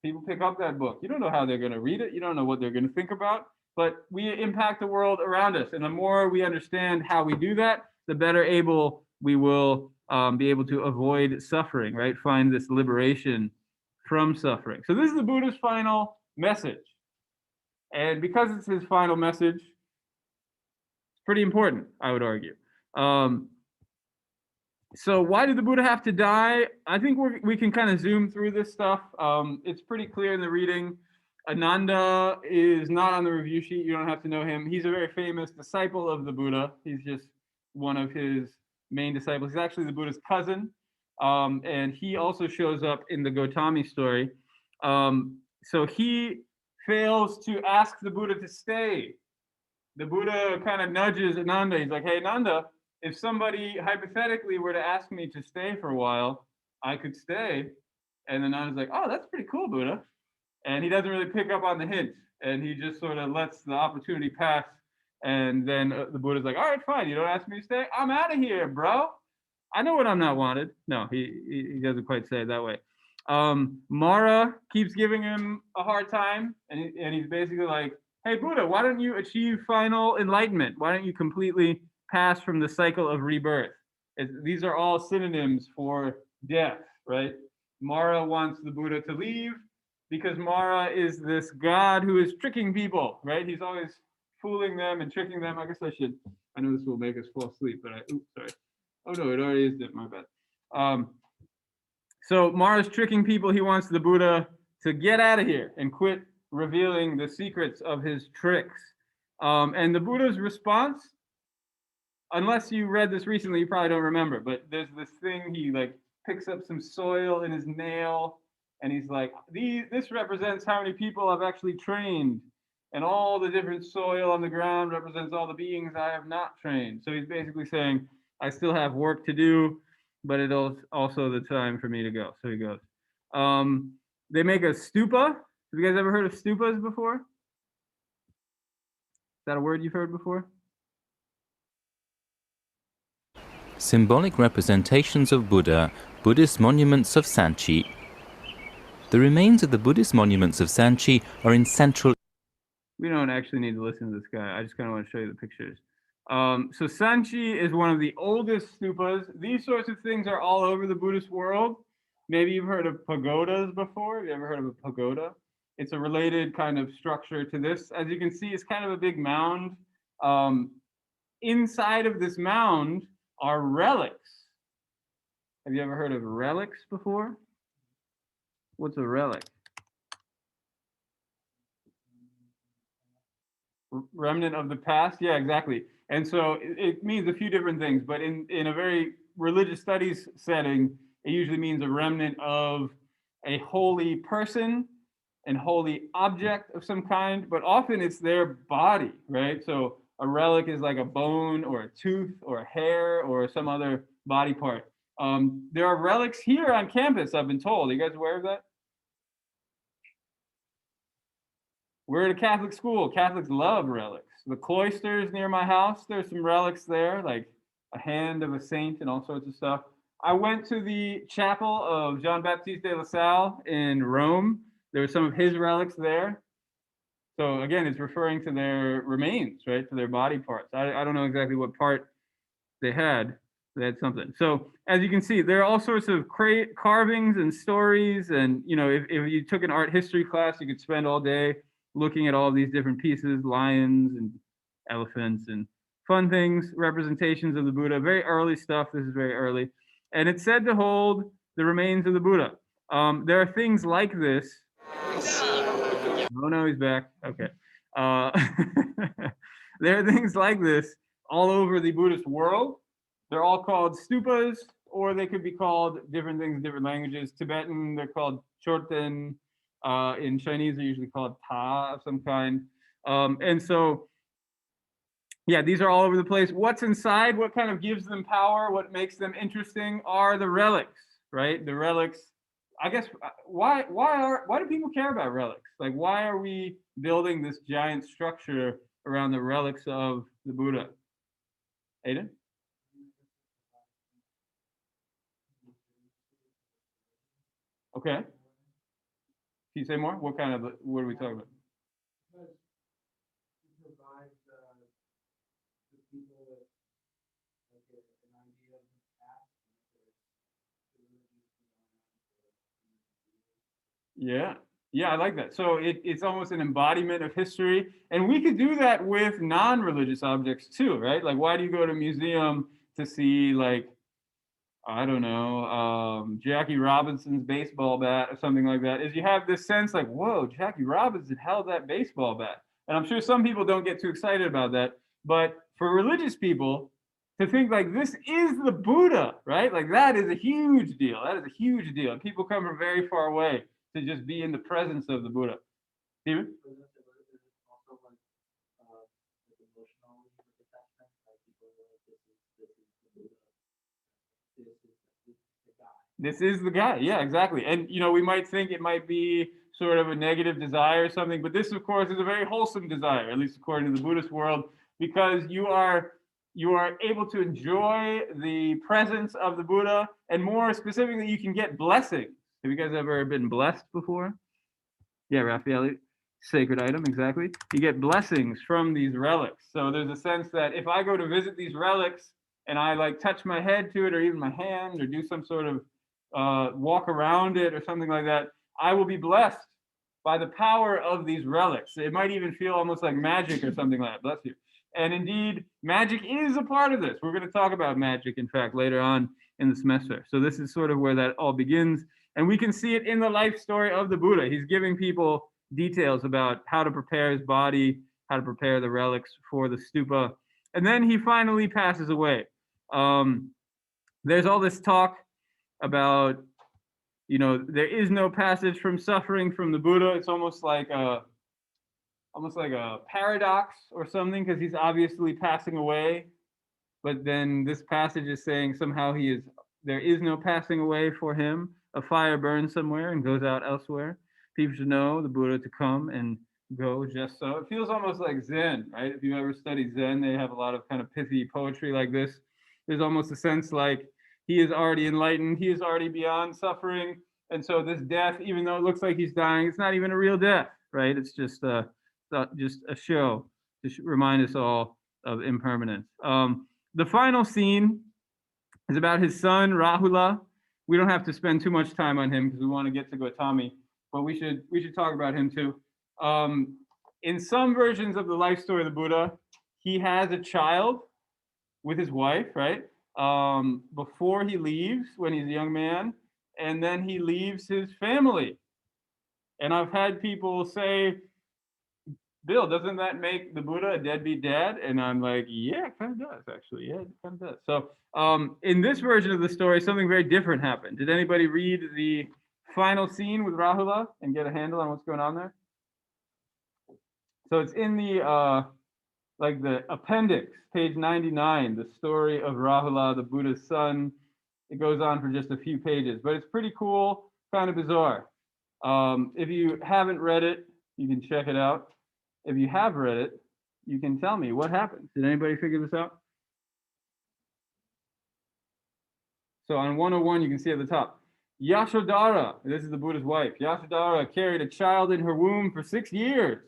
people pick up that book. You don't know how they're going to read it. You don't know what they're going to think about, but we impact the world around us. And the more we understand how we do that, the better able we will be able to avoid suffering, right? Find this liberation from suffering. So this is the Buddha's final message. And because it's his final message, it's pretty important, I would argue. So why did the Buddha have to die? I think we can kind of zoom through this stuff. It's pretty clear in the reading. Ananda is not on the review sheet. You don't have to know him. He's a very famous disciple of the Buddha. He's just one of his main disciples. He's actually the Buddha's cousin. And he also shows up in the Gotami story. So he fails to ask the Buddha to stay. The Buddha kind of nudges Ananda. He's like, hey, Ananda, if somebody hypothetically were to ask me to stay for a while, I could stay. And then Ananda's like, oh, that's pretty cool, Buddha. And he doesn't really pick up on the hint. And he just sort of lets the opportunity pass. And then the Buddha's like, all right, fine. You don't ask me to stay? I'm out of here, bro. I know when I'm not wanted. No, he doesn't quite say it that way. Mara keeps giving him a hard time. And he's basically like, hey, Buddha, why don't you achieve final enlightenment? Why don't you completely pass from the cycle of rebirth? These are all synonyms for death, right? Mara wants the Buddha to leave because Mara is this god who is tricking people, right? He's always fooling them and tricking them. I guess I know this will make us fall asleep, but sorry. Oh no, it already is, my bad. So Mara's tricking people. He wants the Buddha to get out of here and quit revealing the secrets of his tricks. And the Buddha's response, unless you read this recently, you probably don't remember, but there's this thing, he like picks up some soil in his nail, and he's like, this represents how many people I've actually trained, and all the different soil on the ground represents all the beings I have not trained. So he's basically saying, I still have work to do, but it's also the time for me to go. So he goes. They make a stupa. Have you guys ever heard of stupas before? Is that a word you've heard before? Symbolic representations of Buddha, Buddhist monuments of Sanchi. The remains of the Buddhist monuments of Sanchi are in central. We don't actually need to listen to this guy. I just kind of want to show you the pictures. So Sanchi is one of the oldest stupas. These sorts of things are all over the Buddhist world. Maybe you've heard of pagodas before. Have you ever heard of a pagoda? It's a related kind of structure to this. As you can see, it's kind of a big mound. Inside of this mound are relics. Have you ever heard of relics before? What's a relic? Remnant of the past? Yeah, exactly. And so it means a few different things, but in a very religious studies setting, it usually means a remnant of a holy person and holy object of some kind, but often it's their body, right? So a relic is like a bone or a tooth or a hair or some other body part. There are relics here on campus, I've been told. Are you guys aware of that? We're at a Catholic school. Catholics love relics. The cloisters near my house, there's some relics there, like a hand of a saint and all sorts of stuff. I went to the chapel of Jean-Baptiste de La Salle in Rome. There were some of his relics there. So again, it's referring to their remains, right? To their body parts. I don't know exactly what part they had. They had something. So as you can see, there are all sorts of carvings and stories. And, you know, if you took an art history class, you could spend all day looking at all these different pieces, lions and elephants and fun things, representations of the Buddha. Very early stuff. This is very early. And it's said to hold the remains of the Buddha. There are things like this. Oh no, he's back. Okay. There are things like this all over the Buddhist world. They're all called stupas, or they could be called different things in different languages. Tibetan, they're called chorten. In Chinese, they're usually called ta of some kind. And so, yeah, these are all over the place. What's inside, what kind of gives them power, what makes them interesting are the relics, right? The relics. I guess why do people care about relics? Like, why are we building this giant structure around the relics of the Buddha? Aiden? Okay. Can you say more? What are we talking about? Because it provides the people with like an idea of the past. Yeah. Yeah, I like that. So it's almost an embodiment of history. And we could do that with non-religious objects too, right? Like, why do you go to a museum to see, like, I don't know, Jackie Robinson's baseball bat or something like that? Is you have this sense like, whoa, Jackie Robinson held that baseball bat. And I'm sure some people don't get too excited about that. But for religious people, to think like this is the Buddha, right? Like, that is a huge deal. That is a huge deal. And people come from very far away to just be in the presence of the Buddha. Steven? This is the guy. Yeah, exactly. And, you know, we might think it might be sort of a negative desire or something, but this, of course, is a very wholesome desire, at least according to the Buddhist world, because you are able to enjoy the presence of the Buddha, and more specifically, you can get blessings. Have you guys ever been blessed before? Yeah, Raphael, sacred item, exactly. You get blessings from these relics. So there's a sense that if I go to visit these relics and I like touch my head to it, or even my hand, or do some sort of walk around it or something like that, I will be blessed by the power of these relics. It might even feel almost like magic or something like that. Bless you. And indeed, magic is a part of this. We're going to talk about magic, in fact, later on in the semester. So this is sort of where that all begins. And we can see it in the life story of the Buddha. He's giving people details about how to prepare his body, how to prepare the relics for the stupa. And then he finally passes away. There's all this talk about, you know, there is no passage from suffering from the Buddha. It's almost like a paradox or something, because he's obviously passing away, but then this passage is saying somehow there is no passing away for him. A fire burns somewhere and goes out elsewhere. People should know the Buddha to come and go just so. It feels almost like Zen, right? If you ever studied Zen, they have a lot of kind of pithy poetry like this. There's almost a sense like he is already enlightened, he is already beyond suffering. And so this death, even though it looks like he's dying, it's not even a real death, right? It's just a show to remind us all of impermanence. The final scene is about his son, Rahula. We don't have to spend too much time on him because we want to get to Gautami, but we should talk about him too. In some versions of the life story of the Buddha, he has a child with his wife, right? Before he leaves when he's a young man, and then he leaves his family. And I've had people say, Bill, doesn't that make the Buddha a deadbeat dad? And I'm like, yeah, it kind of does, actually. Yeah, it kind of does. So in this version of the story, something very different happened. Did anybody read the final scene with Rahula and get a handle on what's going on there? So it's in the appendix, page 99, the story of Rahula, the Buddha's son. It goes on for just a few pages, but it's pretty cool, kind of bizarre. If you haven't read it, you can check it out. If you have read it, you can tell me what happened. Did anybody figure this out? So on 101, you can see at the top, Yashodhara, this is the Buddha's wife. Yashodhara carried a child in her womb for 6 years,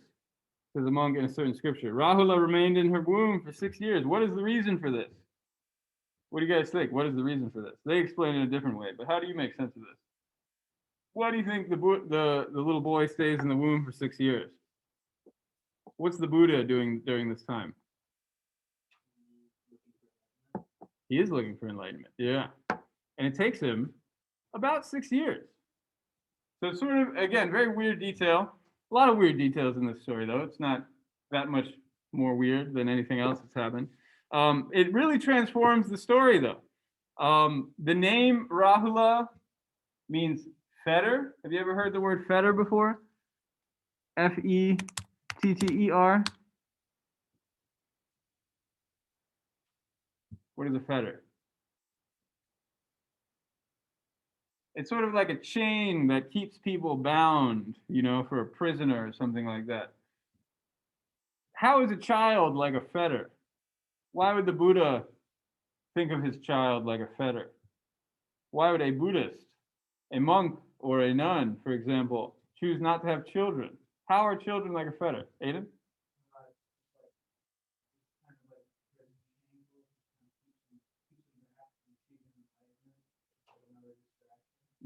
says a monk in a certain scripture. Rahula remained in her womb for 6 years. What is the reason for this? What do you guys think? What is the reason for this? They explain it a different way, but how do you make sense of this? Why do you think the little boy stays in the womb for 6 years? What's the Buddha doing during this time? He is looking for enlightenment, yeah. And it takes him about 6 years. So it's sort of, again, very weird detail. A lot of weird details in this story, though. It's not that much more weird than anything else that's happened. It really transforms the story, though. The name Rahula means fetter. Have you ever heard the word fetter before? Fetter. What is a fetter? It's sort of like a chain that keeps people bound, you know, for a prisoner or something like that. How is a child like a fetter? Why would the Buddha think of his child like a fetter? Why would a Buddhist, a monk, or a nun, for example, choose not to have children? How are children like a fetter? Aiden?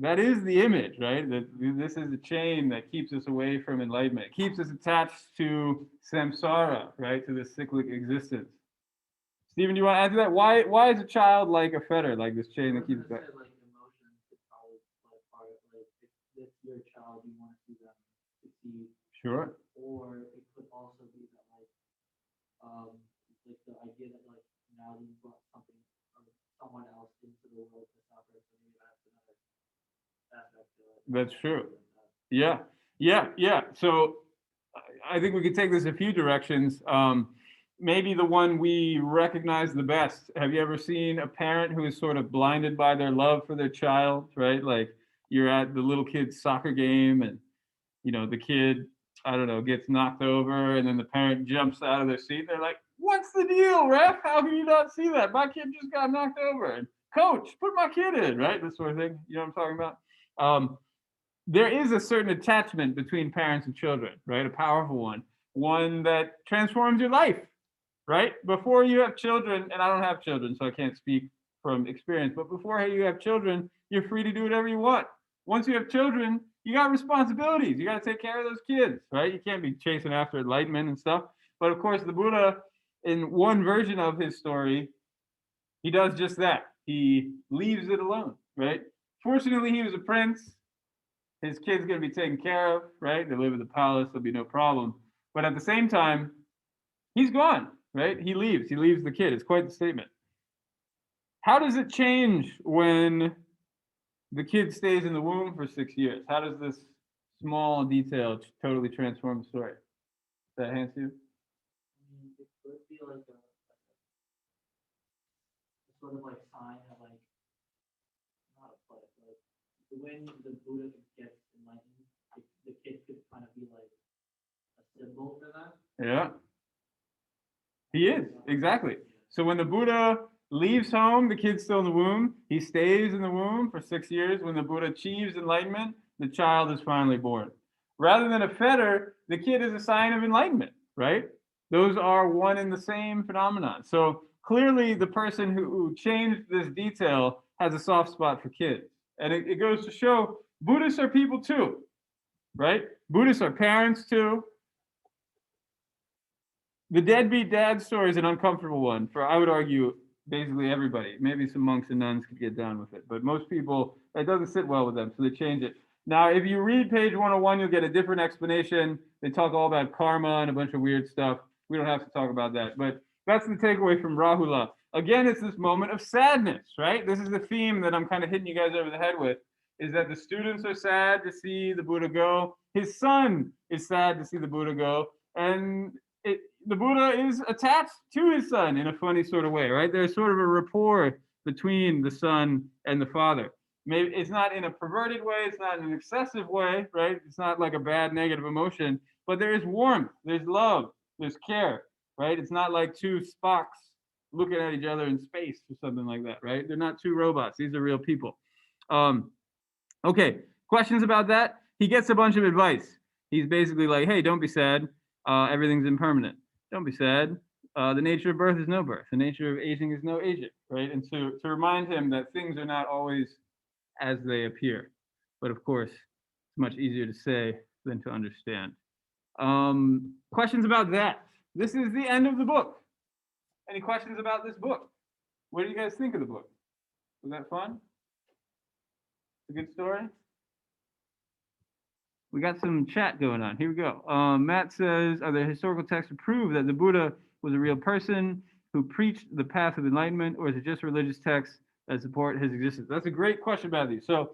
That is the image, right? That this is a chain that keeps us away from enlightenment. It keeps us attached to samsara, right? To this cyclic existence. Stephen, do you want to add to that? Why is a child like a fetter, like this chain that keeps us back? Like emotions is probably like part of like if your child you want to see them succeed. Sure. Or it could also be that like the idea that like now you brought something or someone else into the world to suffer, so maybe that's another aspect to it. That's true. Yeah. So I think we could take this a few directions. Maybe the one we recognize the best. Have you ever seen a parent who is sort of blinded by their love for their child, right? Like you're at the little kid's soccer game and, you know, the kid, I don't know, gets knocked over and then the parent jumps out of their seat. They're like, what's the deal, ref? How can you not see that? My kid just got knocked over. And coach, put my kid in, right? This sort of thing. You know what I'm talking about? There is a certain attachment between parents and children, right? A powerful one that transforms your life, right? Before you have children, and I don't have children, so I can't speak from experience, but before you have children, you're free to do whatever you want. Once you have children, you got responsibilities. You got to take care of those kids, right? You can't be chasing after enlightenment and stuff. But of course, the Buddha, in one version of his story, he does just that. He leaves it alone, right? Fortunately, he was a prince. His kid's going to be taken care of, right? They live in the palace. There'll be no problem. But at the same time, he's gone, right? He leaves the kid. It's quite the statement. How does it change when the kid stays in the womb for 6 years? How does this small detail totally transform the story? Does that answer you? I mean, it could be like a sort of like sign of like not a place, like when the Buddha gets enlightened, the kid could kind of be like a symbol for that. Yeah. He is, exactly. So when the Buddha leaves home, the kid's still in the womb. He stays in the womb for 6 years. When the Buddha achieves enlightenment, the child is finally born. Rather than a fetter, the kid is a sign of enlightenment, right? Those are one and the same phenomenon. So clearly the person who changed this detail has a soft spot for kids. And it goes to show Buddhists are people too, right? Buddhists are parents too. The deadbeat dad story is an uncomfortable one for, I would argue, basically everybody. Maybe some monks and nuns could get down with it, but most people, it doesn't sit well with them, so they change it. Now, if you read page 101, you'll get a different explanation. They talk all about karma and a bunch of weird stuff. We don't have to talk about that, but that's the takeaway from Rahula. Again, it's this moment of sadness, right? This is the theme that I'm kind of hitting you guys over the head with, is that the students are sad to see the Buddha go. His son is sad to see the Buddha go. And the Buddha is attached to his son in a funny sort of way, right? There's sort of a rapport between the son and the father. Maybe it's not in a perverted way, it's not in an excessive way, right? It's not like a bad negative emotion, but there is warmth, there's love, there's care, right? It's not like two Spocks looking at each other in space or something like that, right? They're not two robots. These are real people. Okay, questions about that? He gets a bunch of advice. He's basically like, hey, don't be sad. Everything's impermanent. Don't be sad. The nature of birth is no birth. The nature of aging is no aging, right? And to remind him that things are not always as they appear. But of course, it's much easier to say than to understand. Questions about that? This is the end of the book. Any questions about this book? What do you guys think of the book? Was that fun? A good story? We got some chat going on. Here we go. Matt says, are there historical texts to prove that the Buddha was a real person who preached the path of enlightenment, or is it just religious texts that support his existence? That's a great question, Matthew. So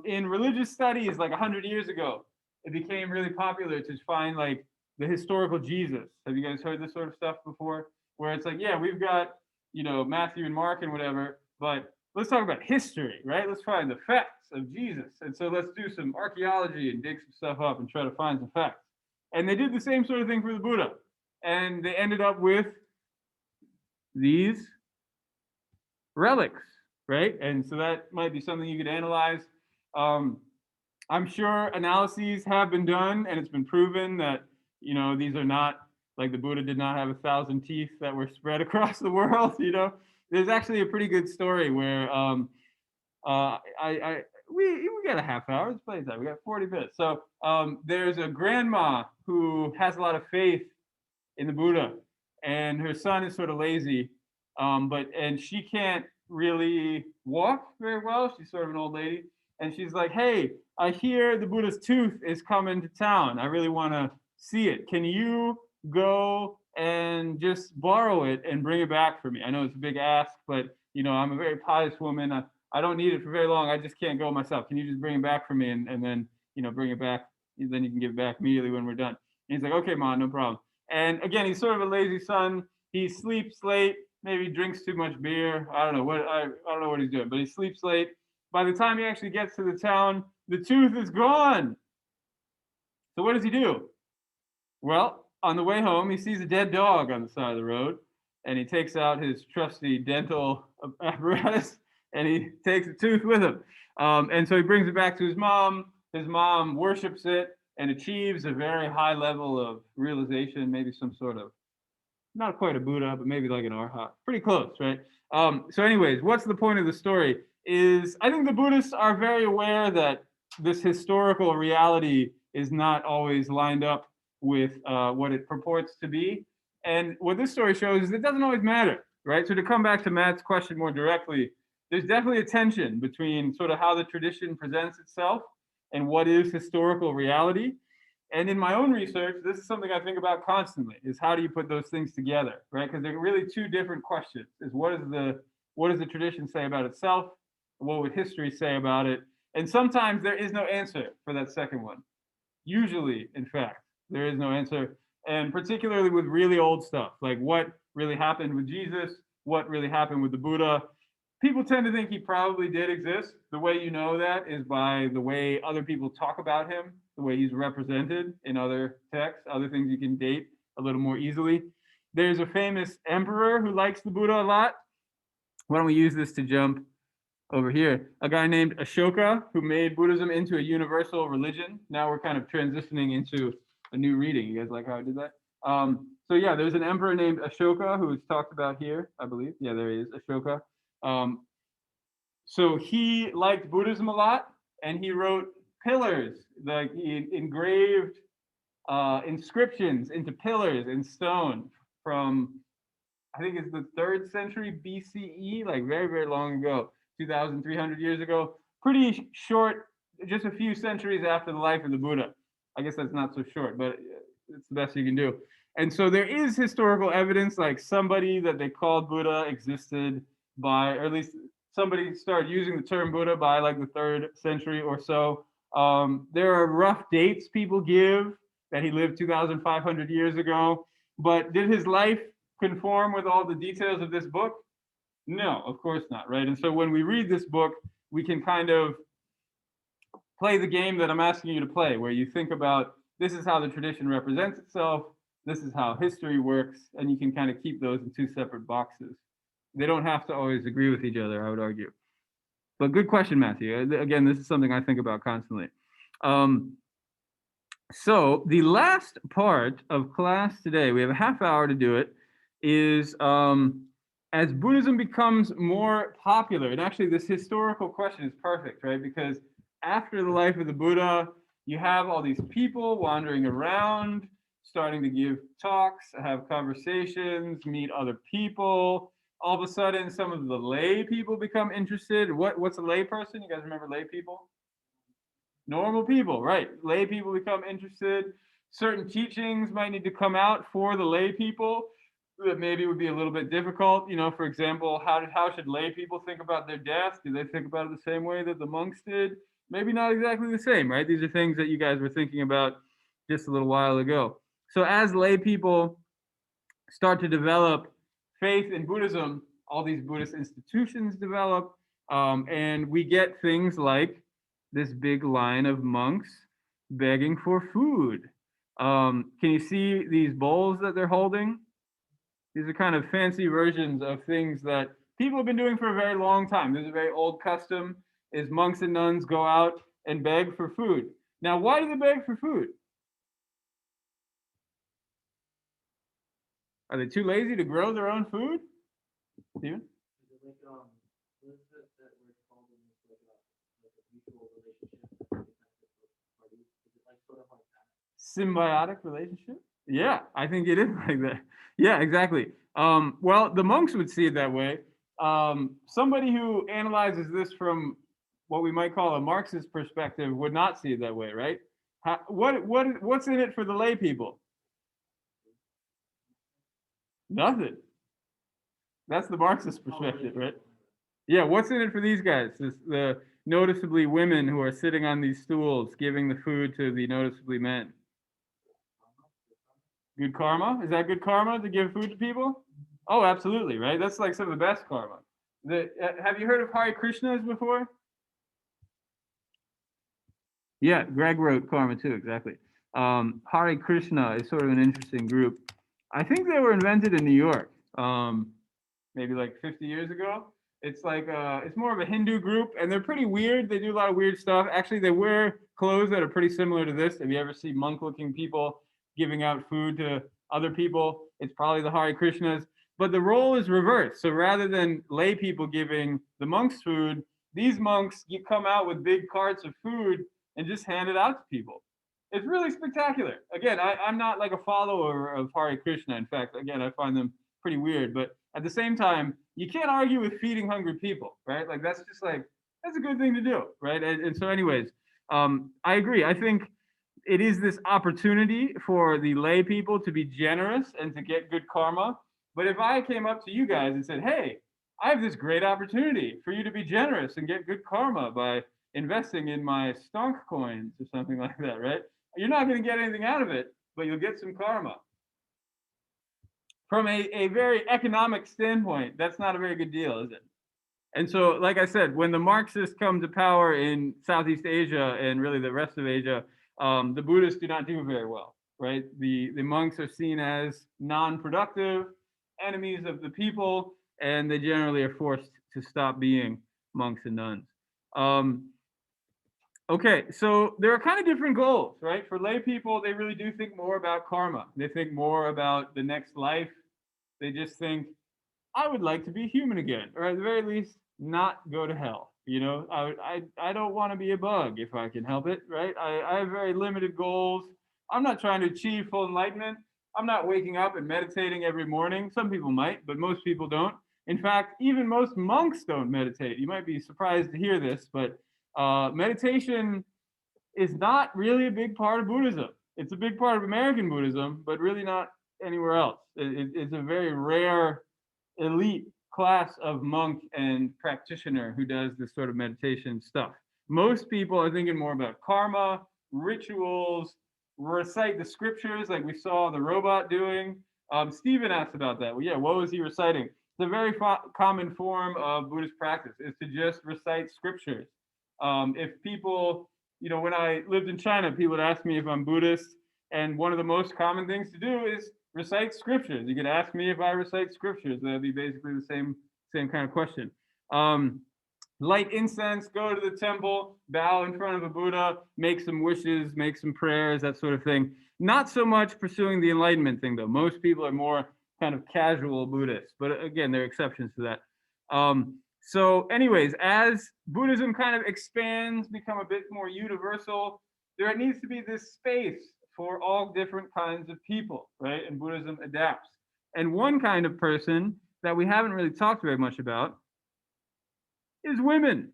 in religious studies, like 100 years ago, it became really popular to find like the historical Jesus. Have you guys heard this sort of stuff before? Where it's like, yeah, we've got, you know, Matthew and Mark and whatever, but let's talk about history, right? Let's find the facts of Jesus. And so let's do some archaeology and dig some stuff up and try to find some facts. And they did the same sort of thing for the Buddha. And they ended up with these relics, right? And so that might be something you could analyze. I'm sure analyses have been done, and it's been proven that, you know, these are not, like the Buddha did not have 1,000 teeth that were spread across the world, you know. There's actually a pretty good story where we got a half hour. It's playtime. We got 40 minutes. So there's a grandma who has a lot of faith in the Buddha, and her son is sort of lazy, and she can't really walk very well. She's sort of an old lady, and she's like, "Hey, I hear the Buddha's tooth is coming to town. I really want to see it. Can you go and just borrow it and bring it back for me? I know it's a big ask, but you know, I'm a very pious woman. I don't need it for very long. I just can't go myself. Can you just bring it back for me and then, you know, bring it back? Then you can give it back immediately when we're done." And he's like, "Okay, Mom, no problem." And again, he's sort of a lazy son. He sleeps late, maybe drinks too much beer. I don't know what he's doing, but he sleeps late. By the time he actually gets to the town, the tooth is gone. So what does he do? Well, on the way home, he sees a dead dog on the side of the road, and he takes out his trusty dental apparatus, and he takes the tooth with him. And so he brings it back to his mom. His mom worships it and achieves a very high level of realization, maybe some sort of, not quite a Buddha, but maybe like an Arhat. Pretty close, right? So anyways, what's the point of the story? Is I think the Buddhists are very aware that this historical reality is not always lined up with what it purports to be. And what this story shows is it doesn't always matter, right? So to come back to Matt's question more directly, there's definitely a tension between sort of how the tradition presents itself and what is historical reality. And in my own research, this is something I think about constantly, is how do you put those things together, right? Because they're really two different questions. Is what does the tradition say about itself? What would history say about it? And sometimes there is no answer for that second one. Usually, in fact, there is no answer. And particularly with really old stuff, like what really happened with Jesus, what really happened with the Buddha. People tend to think he probably did exist. The way you know that is by the way other people talk about him, the way he's represented in other texts, other things you can date a little more easily. There's a famous emperor who likes the Buddha a lot. Why don't we use this to jump over here? A guy named Ashoka, who made Buddhism into a universal religion. Now we're kind of transitioning into a new reading. You guys like how I did that? So yeah, there's an emperor named Ashoka who is talked about here, I believe. Yeah, there he is, Ashoka. So he liked Buddhism a lot, and he wrote pillars, like he engraved inscriptions into pillars in stone from, I think it's the 3rd century BCE, like very, very long ago, 2,300 years ago. Pretty short, just a few centuries after the life of the Buddha. I guess that's not so short, but it's the best you can do. And so there is historical evidence, like somebody that they called Buddha existed by, or at least somebody started using the term Buddha by like the 3rd century or so. There are rough dates people give that he lived 2,500 years ago, but did his life conform with all the details of this book? No, of course not, right? And so when we read this book, we can kind of play the game that I'm asking you to play, where you think about this is how the tradition represents itself, This is how history works, and you can kind of keep those in two separate boxes. They don't have to always agree with each other, I would argue. But good question, Matthew. Again, this is something I think about constantly. So the last part of class today, we have a half hour to do it, is as Buddhism becomes more popular, and actually this historical question is perfect, right? Because after the life of the Buddha, you have all these people wandering around, starting to give talks, have conversations, meet other people. All of a sudden, some of the lay people become interested. What's a lay person? You guys remember lay people? Normal people, right? Lay people become interested. Certain teachings might need to come out for the lay people that maybe would be a little bit difficult. You know, for example, how should lay people think about their death? Do they think about it the same way that the monks did? Maybe not exactly the same, right? These are things that you guys were thinking about just a little while ago. So as lay people start to develop faith in Buddhism, all these Buddhist institutions develop, and we get things like this big line of monks begging for food. Can you see these bowls that they're holding? These are kind of fancy versions of things that people have been doing for a very long time. There's a very old custom is monks and nuns go out and beg for food. Now, why do they beg for food? Are they too lazy to grow their own food? Steven? Symbiotic relationship? Yeah, I think it is like that. Yeah, exactly. Well, the monks would see it that way. Somebody who analyzes this from what we might call a Marxist perspective would not see it that way, right? What's in it for the lay people? Nothing. That's the Marxist perspective, right? Yeah, what's in it for these guys? The noticeably women who are sitting on these stools giving the food to the noticeably men. Good karma? Is that good karma to give food to people? Oh, absolutely, right? That's like some of the best karma. Have you heard of Hare Krishnas before? Yeah, Greg wrote karma too, exactly. Hare Krishna is sort of an interesting group. I think they were invented in New York, maybe like 50 years ago. It's like it's more of a Hindu group, and they're pretty weird. They do a lot of weird stuff. Actually, they wear clothes that are pretty similar to this. If you ever see monk-looking people giving out food to other people, it's probably the Hare Krishnas. But the role is reversed. So rather than lay people giving the monks food, these monks come out with big carts of food and just hand it out to people. It's really spectacular. Again, I'm not like a follower of Hare Krishna. In fact, again, I find them pretty weird. But at the same time, you can't argue with feeding hungry people, right? Like that's just like that's a good thing to do, right? And so, anyways, I agree. I think it is this opportunity for the lay people to be generous and to get good karma. But if I came up to you guys and said, "Hey, I have this great opportunity for you to be generous and get good karma by investing in my stonk coins or something like that," right? You're not going to get anything out of it, but you'll get some karma. From a very economic standpoint, that's not a very good deal, is it? And so, like I said, when the Marxists come to power in Southeast Asia and really the rest of Asia, the Buddhists do not do very well, right? The monks are seen as non-productive, enemies of the people, and they generally are forced to stop being monks and nuns. Okay, so there are kind of different goals, right? For lay people, they really do think more about karma. They think more about the next life. They just think, I would like to be human again, or at the very least, not go to hell. You know, I don't want to be a bug if I can help it, right? I have very limited goals. I'm not trying to achieve full enlightenment. I'm not waking up and meditating every morning. Some people might, but most people don't. In fact, even most monks don't meditate. You might be surprised to hear this, but meditation is not really a big part of Buddhism. It's a big part of American Buddhism, but really not anywhere else. It's a very rare elite class of monk and practitioner who does this sort of meditation stuff. Most people are thinking more about karma, rituals, recite the scriptures like we saw the robot doing. Stephen asked about that. Well, yeah, what was he reciting? It's a very common form of Buddhist practice is to just recite scriptures. If people, you know, when I lived in China, people would ask me if I'm Buddhist, And one of the most common things to do is recite scriptures. You could ask me if I recite scriptures. That'd be basically the same kind of question. Light incense, go to the temple, bow in front of a Buddha, make some wishes, make some prayers, that sort of thing. Not so much pursuing the Enlightenment thing, though. Most people are more kind of casual Buddhists, but again, there are exceptions to that. So anyways, as Buddhism kind of expands, become a bit more universal, there needs to be this space for all different kinds of people, right? And Buddhism adapts. And one kind of person that we haven't really talked very much about is women.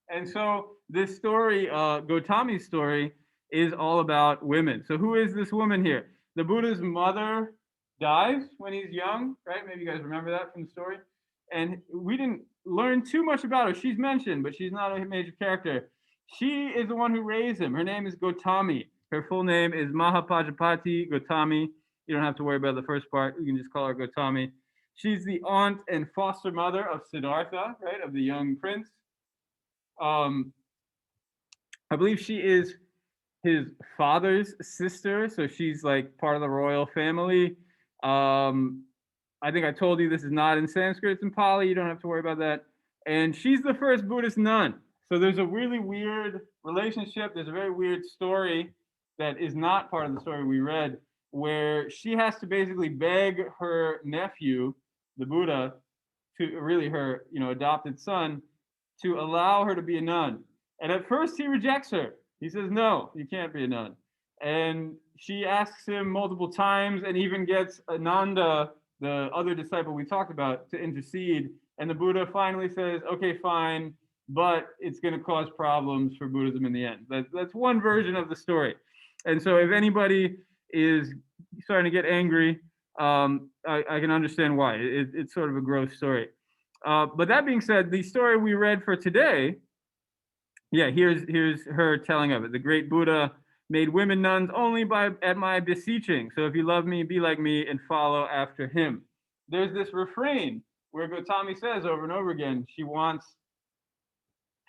And so this story, Gautami's story, is all about women. So who is this woman here? The Buddha's mother dies when he's young, right? Maybe you guys remember that from the story. And we didn't learn too much about her. She's mentioned, but she's not a major character. She is the one who raised him. Her name is Gautami. Her full name is Mahapajapati Gautami. You don't have to worry about the first part. You can just call her Gautami. She's the aunt and foster mother of Siddhartha, right, of the young prince. I believe she is his father's sister, so she's like part of the royal family. I think I told you this is not in Sanskrit, it's in Pali. You don't have to worry about that. And she's the first Buddhist nun. So there's a really weird relationship. There's a very weird story that is not part of the story we read, where she has to basically beg her nephew, the Buddha, to really her, adopted son, to allow her to be a nun. And at first he rejects her. He says, no, you can't be a nun. And she asks him multiple times and even gets Ananda, the other disciple we talked about, to intercede. And the Buddha finally says, okay, fine, but it's going to cause problems for Buddhism in the end. That's one version of the story. And so if anybody is starting to get angry, I can understand why. It's sort of a gross story. But that being said, the story we read for today, here's her telling of it. The great Buddha made women nuns only at my beseeching. So if you love me, be like me and follow after him. There's this refrain where Gautami says over and over again, she wants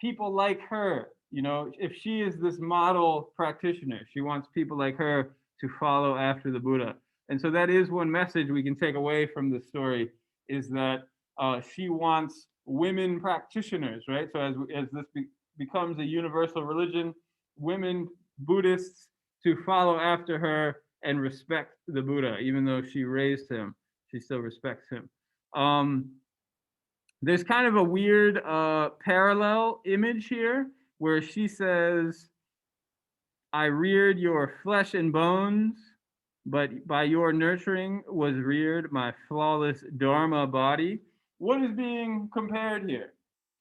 people like her. If she is this model practitioner, she wants people like her to follow after the Buddha. And so that is one message we can take away from this story, is that she wants women practitioners, right? So as this becomes a universal religion, women Buddhists to follow after her and respect the Buddha. Even though she raised him, she still respects him. There's kind of a weird parallel image here where she says, I reared your flesh and bones, but by your nurturing was reared my flawless Dharma body. What is being compared here?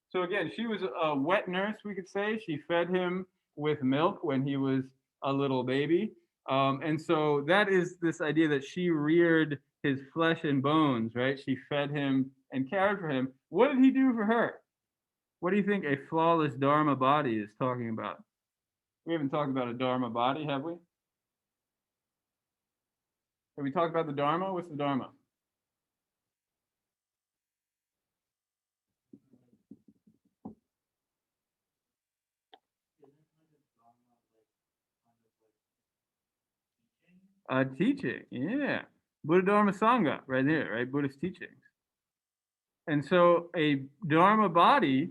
So again, she was a wet nurse, we could say. She fed him with milk when he was a little baby. And so that is this idea that she reared his flesh and bones, right? She fed him and cared for him. What did he do for her? What do you think a flawless Dharma body is talking about? We haven't talked about a Dharma body, have we? Have we talked about the Dharma? What's the Dharma? Teaching, yeah. Buddha Dharma Sangha, right there, right? Buddhist teachings. And so a Dharma body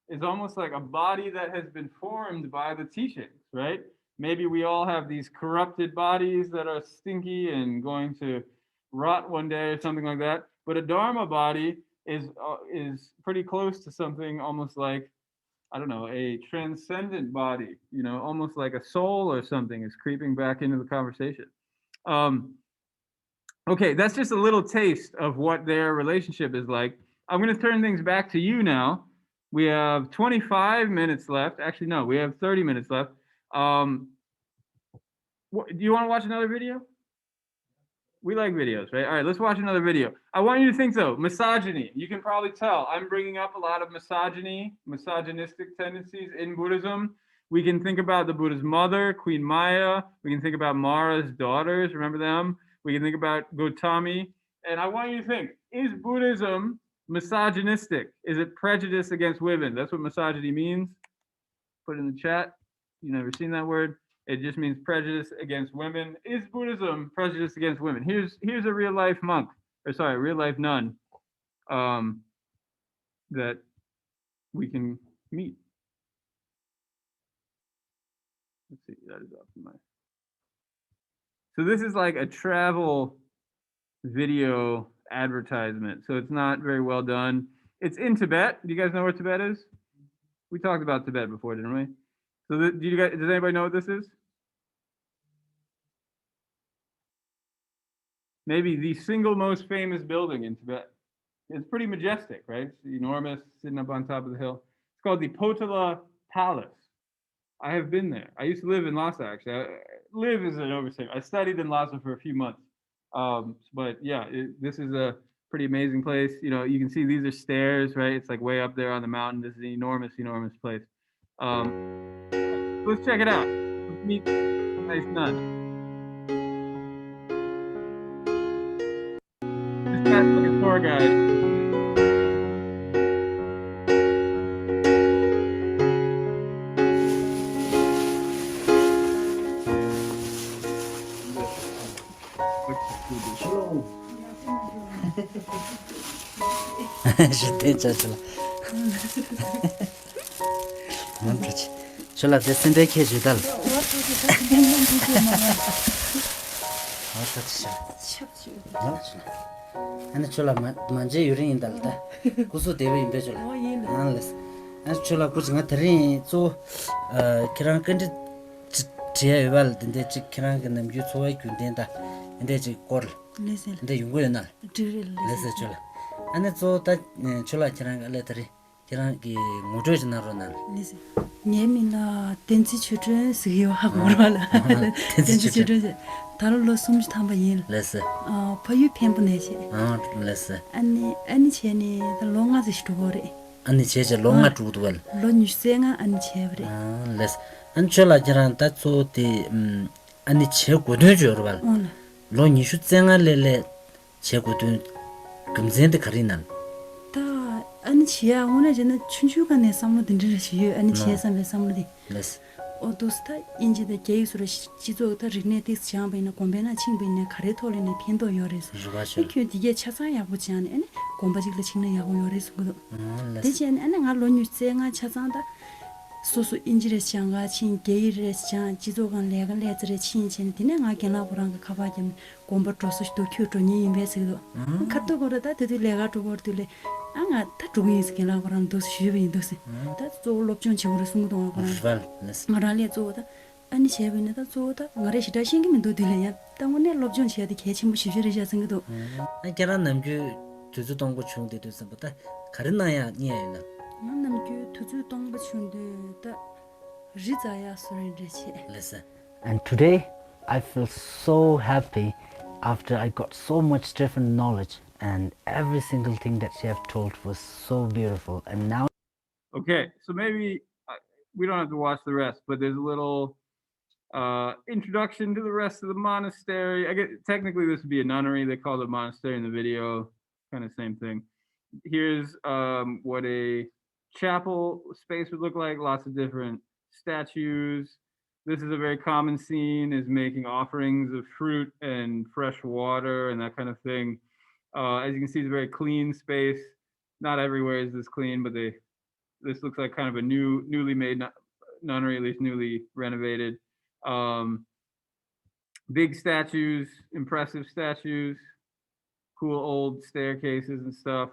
is almost like a body that has been formed by the teachings, right? Maybe we all have these corrupted bodies that are stinky and going to rot one day or something like that. But a Dharma body is pretty close to something almost like, I don't know, a transcendent body, almost like a soul or something is creeping back into the conversation. Okay, that's just a little taste of what their relationship is like. I'm going to turn things back to you now. We have 25 minutes left. Actually, no, we have 30 minutes left. Do you want to watch another video? We like videos, right? All right, let's watch another video. I want you to think, though, misogyny. You can probably tell I'm bringing up a lot of misogynistic tendencies in Buddhism. We can think about the Buddha's mother, Queen Maya. We can think about Mara's daughters. Remember them? We can think about Gautami. And I want you to think, is Buddhism misogynistic? Is it prejudice against women? That's what misogyny means. Put it in the chat. You never seen that word. It just means prejudice against women. Is Buddhism prejudice against women? Here's a real life monk, or sorry, real life nun, that we can meet. Let's see, that is up to my. So this is like a travel video advertisement. So it's not very well done. It's in Tibet. Do you guys know where Tibet is? We talked about Tibet before, didn't we? So does anybody know what this is? Maybe the single most famous building in Tibet. It's pretty majestic, right? It's enormous, sitting up on top of the hill. It's called the Potala Palace. I have been there. I used to live in Lhasa, actually. Live is an overstatement. I studied in Lhasa for a few months. But yeah, this is a pretty amazing place. You know, you can see these are stairs, right? It's like way up there on the mountain. This is an enormous, enormous place. Let's check it out. Let's meet a nice nun. This guy's like a tour guide. 진짜 졸라. 그렇지. 졸라 데센데케 주달. 어떻지? 아니 졸라 만제 유린인달다. 고소 대회 임베 졸라. 안레스. 아니 졸라 고징아 드린 조 키랑 근데 지혜발 근데 지 키랑 근데 유 소외 군된다. 근데 지 꼴. 근데 용고였나? 레스 졸라. 안에 저다 졸라 키랑 알레들이 키랑 기 모조지나로나. 예민나 덴지 추전 스기요 하고 올라라. 덴지 추전 달로 숨지 담바 일. 레스. 파유 펜분에지. 레스. 아니 체니 롱아지 스토리. 아니 제제 롱아 두두얼. 론유생아 아니 체브리. 레스. 안초라 지란 따초티 아니 체고도 줘봐. 론유생아레레 체고도 금zen데 가리난. 아니 지야 오늘 저는 춘추간에 삼로 든지르시요 아니 지야삼에 삼로디 레스 오도스타 인지데 제이수로 지조다 리네티스 장베나 곰베나 칭베나 카레톨레네 펜도 요레스 이큐 디게 차사야 보지 않네 아니 곰바지글 칭네 야고 요레스 그도 대지 아니 가 론유생아 차상다 소소 인지레 장가 칭 게이레 장 지조간 레가 레즈레 칭친 디네가 게나보랑 가바김 곰바 트로스도 큐토니 임베스도 카토고르다 드디 레가 토고르들레 anga ta tugi skela koran dos shibi dos ta zo lopjon chiguru sungdo koran marale zo da ani chebine da zo da ngare shida shingi min do dile ya ta ngone lopjon chedi kechim shishire ja singdo ai keran namju tuzu donggo chungde do sabata karinaya niena namju tuzu donggo chungde da rizaya surin rechi listen and today I feel so happy after I got so much different knowledge. And every single thing that she have told was so beautiful. And now, okay, so maybe we don't have to watch the rest, but there's a little introduction to the rest of the monastery. I guess technically this would be a nunnery. They call it a monastery in the video, kind of same thing. Here's what a chapel space would look like. Lots of different statues. This is a very common scene, is making offerings of fruit and fresh water and that kind of thing. As you can see, it's a very clean space. Not everywhere is this clean, but this looks like kind of a newly made nunnery, at least newly renovated. Big statues, impressive statues, cool old staircases and stuff.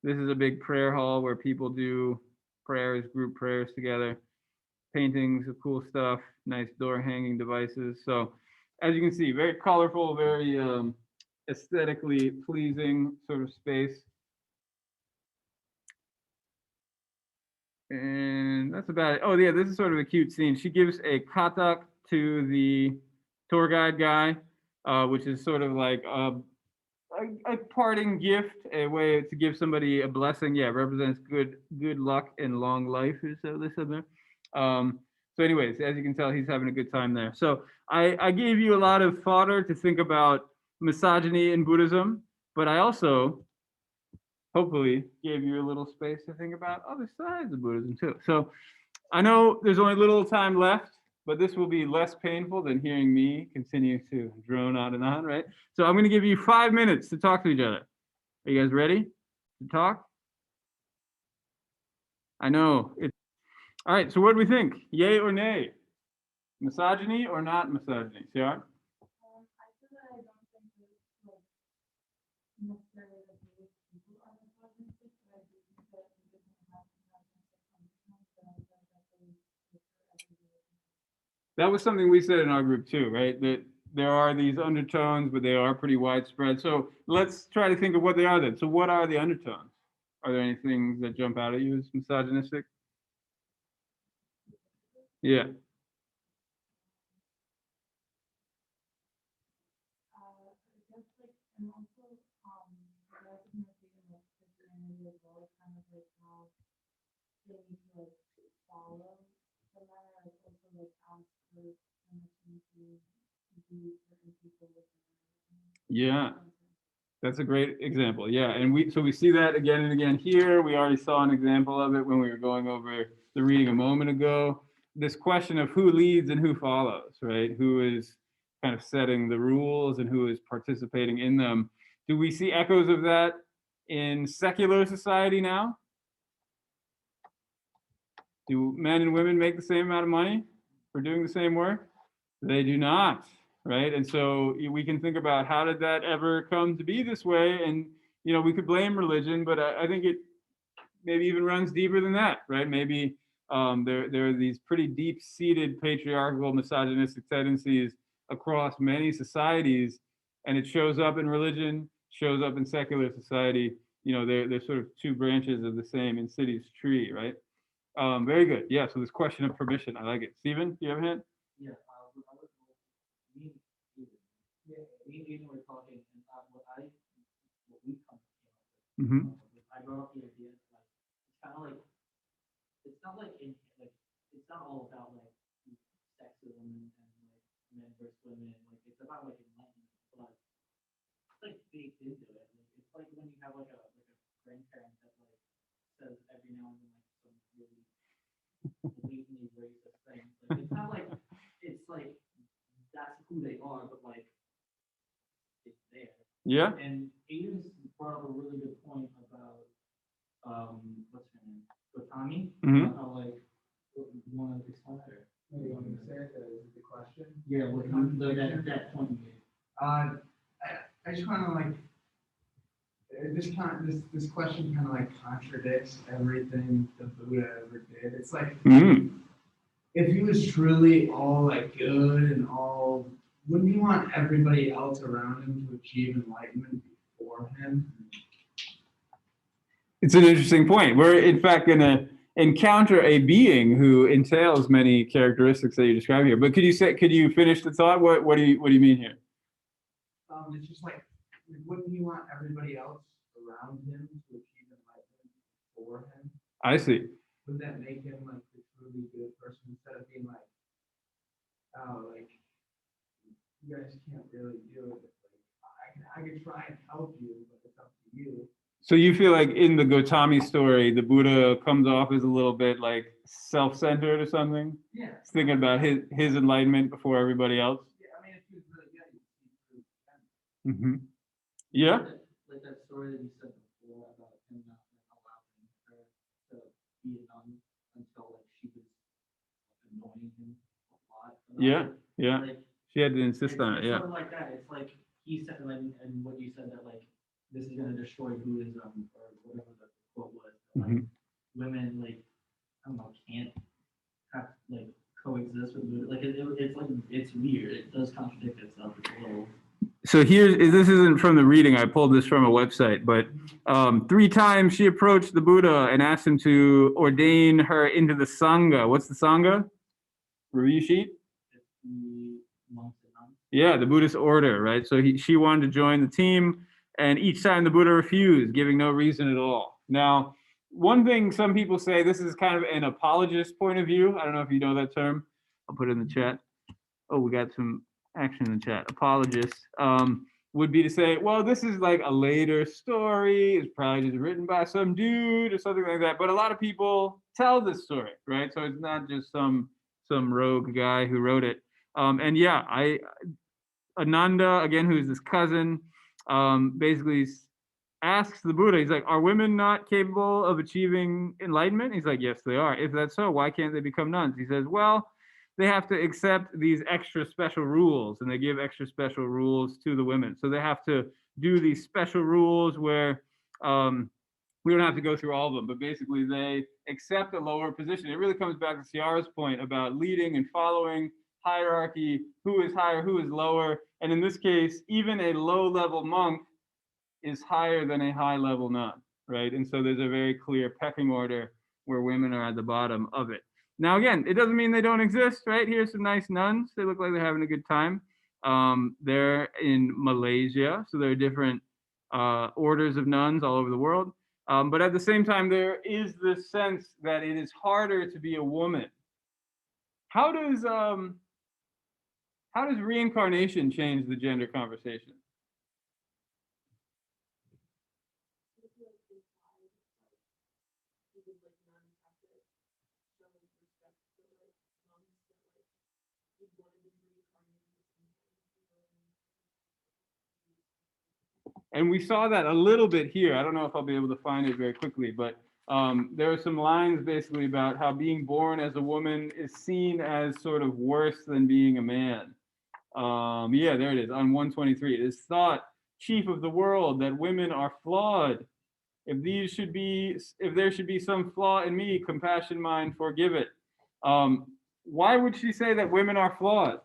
This is a big prayer hall where people do prayers, group prayers together. Paintings of cool stuff, nice door hanging devices. So as you can see, very colorful, very aesthetically pleasing sort of space. And that's about it. Oh yeah, this is sort of a cute scene. She gives a katak to the tour guide guy, which is sort of like a parting gift, a way to give somebody a blessing. Yeah, represents good luck and long life, is what they said there. So anyways, as you can tell, he's having a good time there. So I gave you a lot of fodder to think about misogyny in Buddhism, but I also hopefully gave you a little space to think about other sides of Buddhism too. So I know there's only a little time left, but this will be less painful than hearing me continue to drone on and on, right? So I'm going to give you 5 minutes to talk to each other. Are you guys ready to talk? I know. All right, so what do we think? Yay or nay? Misogyny or not misogyny? Ciara? I feel that I don't think that it's like necessarily that Buddhist people are misogynistic, but I do think that in different misogynistic conditions, that I think that they differ every religion. That was something we said in our group too, right? That there are these undertones, but they are pretty widespread. So let's try to think of what they are then. So what are the undertones? Are there any things that jump out at you as misogynistic? Yeah. I guess like, and also, the recognizing of Christianity as well, kind of like how they need to like follow the manner, like also like ask for permission to do certain people with Yeah. That's a great example. Yeah, and we see that again and again here. We already saw an example of it when we were going over the reading a moment ago. This question of who leads and who follows, right? Who is kind of setting the rules and who is participating in them. Do we see echoes of that in secular society now? Do men and women make the same amount of money for doing the same work? They do not, right? And so we can think about how did that ever come to be this way? And we could blame religion, but I think it maybe even runs deeper than that, right? Maybe there are these pretty deep-seated patriarchal, misogynistic tendencies across many societies, and it shows up in religion, shows up in secular society. They're sort of two branches of the same insidious tree, right? Very good. Yeah. So this question of permission, I like it. Stephen, do you have a hint? Yeah, me and Ethan were talking, and what we come to Mm-hmm. I brought up the idea that it's kind of like it's not like it's not all about like sexism and like men versus women. Like it's about like enlightenment, but it's like baked into it. Like, it's like when you have like a grandparent that like says every now and then like some really blatantly racist things. Like it's not like it's like that's who they are, but like it's there. Yeah. And Aiden's brought up a really good point about what's her name? Gotami. Mhm. How like you want to explain her? You want me to say it? Is the question? Yeah, what that point you made. I just want to like this question kind of like contradicts everything the Buddha ever did. It's like if he was truly all like good and all, wouldn't he want everybody else around him to achieve enlightenment before him? It's an interesting point. We're in fact going to encounter a being who entails many characteristics that you describe here. But could you finish the thought? What do you mean here? It's just like, wouldn't he want everybody else around him to achieve enlightenment before him? I see. Would that make him like the truly good person instead of being like, oh, like you guys can't really do it. Like, I can try and help you, but it's up to you. So you feel like in the Gotami story, the Buddha comes off as a little bit like self-centered or something? Yeah. He's thinking about his enlightenment before everybody else? Yeah, I mean, if he was really good, you'd see through him. Mm-hmm. Yeah. Like that story that you said before about him not allowing her to be a nun until like she was annoying him a lot. Yeah. Yeah. Like, she had to insist on it. It's Yeah. sort of like that. It's like he said, and what you said that like this is going to destroy Buddhism or whatever the quote was. Like women, like I don't know, can't have like coexist with Buddha. Like it's like it's weird. It does contradict itself. It's a little. So this isn't from the reading. I pulled this from a website, but 3 times she approached the Buddha and asked him to ordain her into the Sangha. What's the Sangha? Review sheet? It's the monks and nuns. Yeah, the Buddhist order, right? So she wanted to join the team, and each time the Buddha refused, giving no reason at all. Now, one thing some people say, this is kind of an apologist point of view. I don't know if you know that term. I'll put it in the chat. Oh, we got some action in the chat. Apologist would be to say, well, this is like a later story. It's probably just written by some dude or something like that. But a lot of people tell this story, right? So it's not just some some rogue guy who wrote it. And yeah, Ananda, again, who's his cousin, basically asks the Buddha, he's like, are women not capable of achieving enlightenment? He's like, yes, they are. If that's so, why can't they become nuns? He says, well, they have to accept these extra special rules, and they give extra special rules to the women. So they have to do these special rules where we don't have to go through all of them, but basically they accept a lower position. It really comes back to Ciara's point about leading and following, hierarchy, who is higher, who is lower. And in this case, even a low-level monk is higher than a high-level nun, right? And so there's a very clear pecking order where women are at the bottom of it. Now, again, it doesn't mean they don't exist, right? Here's some nice nuns. They look like they're having a good time. They're in Malaysia, so there are different orders of nuns all over the world. But at the same time, there is this sense that it is harder to be a woman. How does reincarnation change the gender conversation? And we saw that a little bit here. I don't know if I'll be able to find it very quickly, but there are some lines basically about how being born as a woman is seen as sort of worse than being a man. Yeah, there it is on 123. It is thought, chief of the world, that women are flawed. If there should be some flaw in me, compassion mine, forgive it. Why would she say that women are flawed?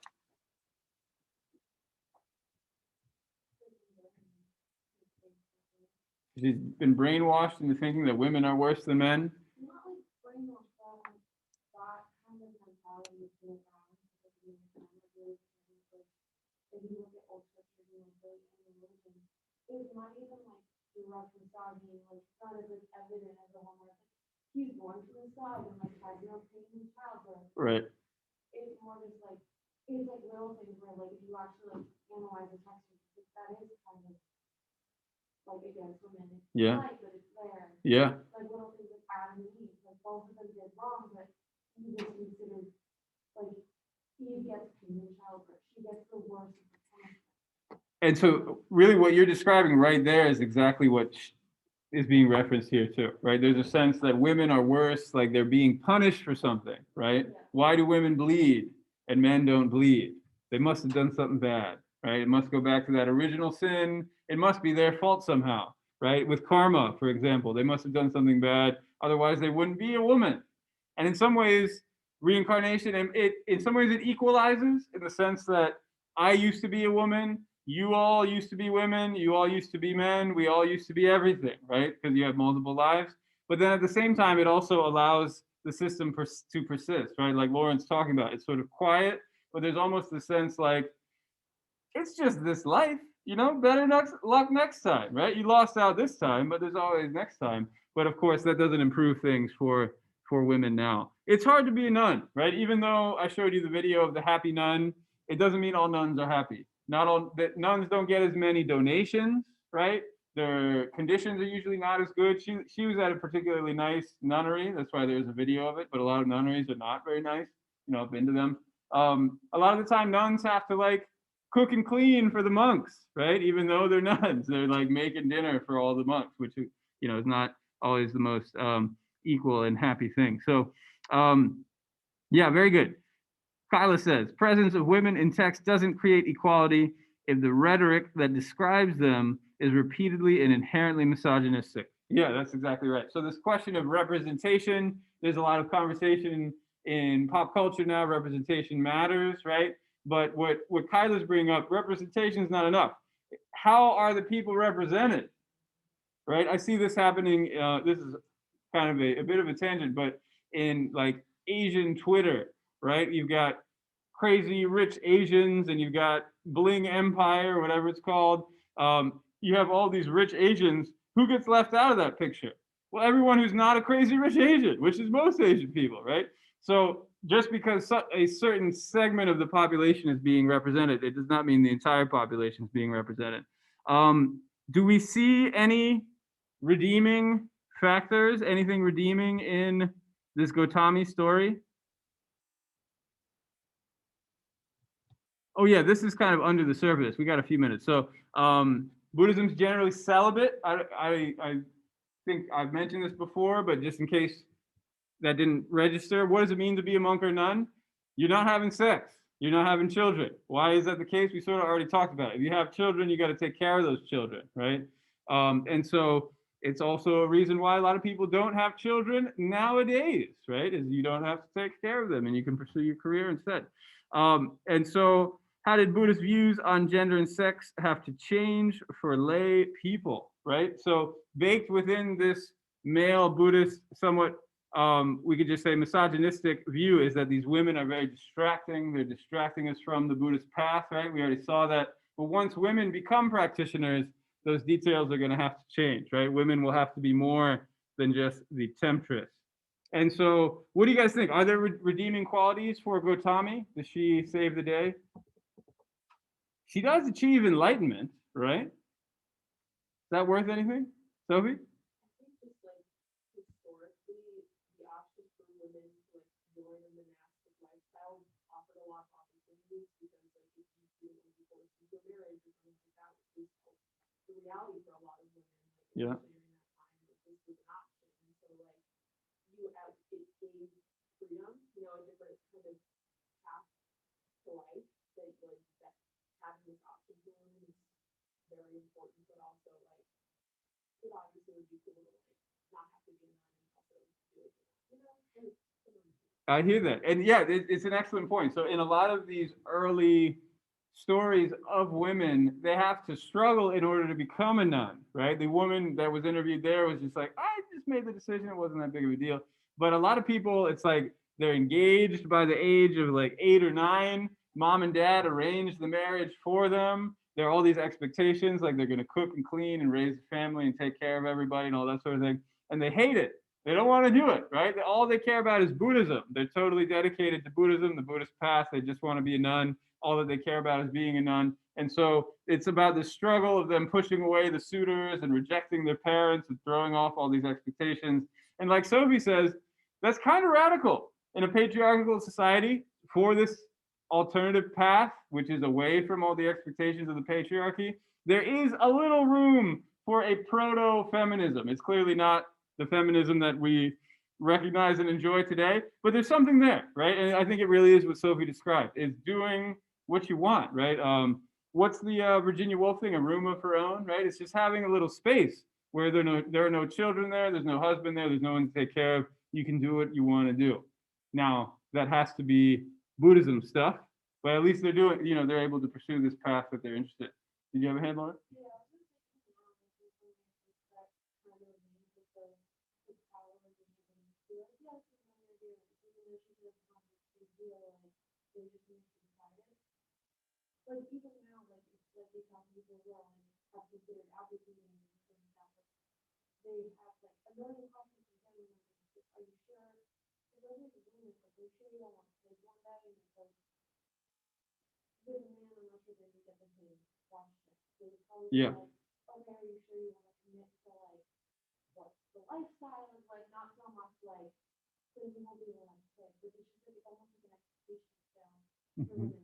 She's been brainwashed into thinking that women are worse than men. It's not even like direct misogyny, like it's not as if evident as a woman. He's born to massage and like has no pain in childbirth. Right. It's more just like it's like little things where like if you actually like analyze the text, that is kind of like against women. It's Yeah. right, but it's there. Yeah. Like little things like Adam and Eve, like both of them did wrong, but Eve is considered like Eve gets pain in childbirth. She gets the worst of the punishment. And so really what you're describing right there is exactly what is being referenced here too, right? There's a sense that women are worse, like they're being punished for something, right? Yeah. Why do women bleed and men don't bleed? They must have done something bad, right? It must go back to that original sin. It must be their fault somehow, right? With karma, for example, they must have done something bad. Otherwise they wouldn't be a woman. And in some ways, reincarnation, in some ways it equalizes in the sense that I used to be a woman, you all used to be women, you all used to be men, we all used to be everything, right? Because you have multiple lives. But then at the same time, it also allows the system to persist, right? Like Lauren's talking about, it's sort of quiet, but there's almost the sense like, it's just this life, you know, better luck next time, right? You lost out this time, but there's always next time. But of course, that doesn't improve things for women now. It's hard to be a nun, right? Even though I showed you the video of the happy nun, it doesn't mean all nuns are happy. Not all that nuns don't get as many donations, right? Their conditions are usually not as good. She was at a particularly nice nunnery. That's why there's a video of it. But a lot of nunneries are not very nice. You know, I've been to them. A lot of the time, nuns have to like cook and clean for the monks, right? Even though they're nuns, they're like making dinner for all the monks, which you know is not always the most equal and happy thing. So, yeah, very good. Kyla says, presence of women in text doesn't create equality if the rhetoric that describes them is repeatedly and inherently misogynistic. Yeah, that's exactly right. So this question of representation, there's a lot of conversation in pop culture now, representation matters, right? But what Kyla's bringing up, representation is not enough. How are the people represented, right? I see this happening, this is kind of a bit of a tangent, but in like Asian Twitter, right? You've got crazy rich Asians and you've got Bling Empire, whatever it's called. You have all these rich Asians. Who gets left out of that picture? Well, everyone who's not a crazy rich Asian, which is most Asian people, right? So just because a certain segment of the population is being represented, it does not mean the entire population is being represented. Do we see any redeeming factors, anything redeeming in this Gautami story? Oh yeah, this is kind of under the surface. We got a few minutes. So Buddhism's generally celibate. I think I've mentioned this before, but just in case that didn't register, what does it mean to be a monk or nun? You're not having sex. You're not having children. Why is that the case? We sort of already talked about it. If you have children, you got to take care of those children, right? And so it's also a reason why a lot of people don't have children nowadays, right? Is you don't have to take care of them and you can pursue your career instead. And so how did Buddhist views on gender and sex have to change for lay people, right? So baked within this male Buddhist, somewhat, we could just say misogynistic view is that these women are very distracting. They're distracting us from the Buddhist path, right? We already saw that. But once women become practitioners, those details are going to have to change, right? Women will have to be more than just the temptress. And so what do you guys think? Are there redeeming qualities for Gautami? Does she save the day? She does achieve enlightenment, right? Is that worth anything? Sophie? Reality for a lot of women. Yeah. This was an option. And so like you as it gave freedom, you know, a different kind of path to life that like that having this option for women is very important, but also like it obviously would be cool to like not have to be a nun and also do it, you know? I hear that. And yeah, it's an excellent point. So in a lot of these early stories of women, they have to struggle in order to become a nun, right? The woman that was interviewed there was just like, I just made the decision. It wasn't that big of a deal. But a lot of people, it's like they're engaged by the age of like 8 or 9. Mom and dad arranged the marriage for them. There are all these expectations, like they're going to cook and clean and raise a family and take care of everybody and all that sort of thing. And they hate it. They don't want to do it, right? All they care about is Buddhism. They're totally dedicated to Buddhism, the Buddhist path. They just want to be a nun. All that they care about is being a nun. And so it's about the struggle of them pushing away the suitors and rejecting their parents and throwing off all these expectations. And like Sophie says, that's kind of radical in a patriarchal society for this alternative path, which is away from all the expectations of the patriarchy. There is a little room for a proto-feminism. It's clearly not the feminism that we recognize and enjoy today, but there's something there, right? And I think it really is what Sophie described, is doing what you want, right? What's the Virginia Woolf thing, a room of her own, right? It's just having a little space where there are no children there, there's no husband there, there's no one to take care of. You can do what you want to do. Now, that has to be Buddhism stuff, but at least they're doing, you know, they're able to pursue this path that they're interested in. Did you have a hand, Laura? Like even now, like it's like they talk to people who are have considered advocating and stuff. They have like a million questions for them. Like, are you sure? Because I think the women like, are you sure you don't want to take one day? And it's like, with a man, I'm not sure they would get the same question. They would probably Yeah. be like, okay, are you sure you want to commit to like what the lifestyle is like? Not so much like, so you won't be able to stay, but it's just like it's almost like an expectation down for women.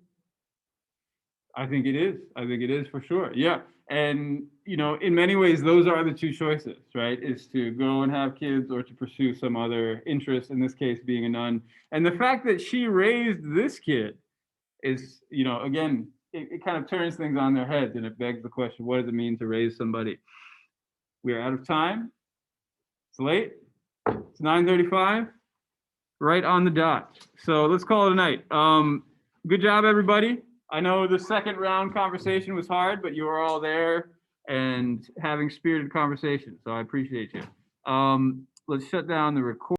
I think it is. I think it is for sure. Yeah. And, you know, in many ways, those are the two choices, right? Is to go and have kids or to pursue some other interest, in this case, being a nun. And the fact that she raised this kid is, you know, again, it kind of turns things on their heads and it begs the question, what does it mean to raise somebody? We are out of time. It's late. It's 9:35, right on the dot. So let's call it a night. Good job, everybody. I know the second round conversation was hard, but you were all there and having spirited conversation. So I appreciate you. Let's shut down the recording.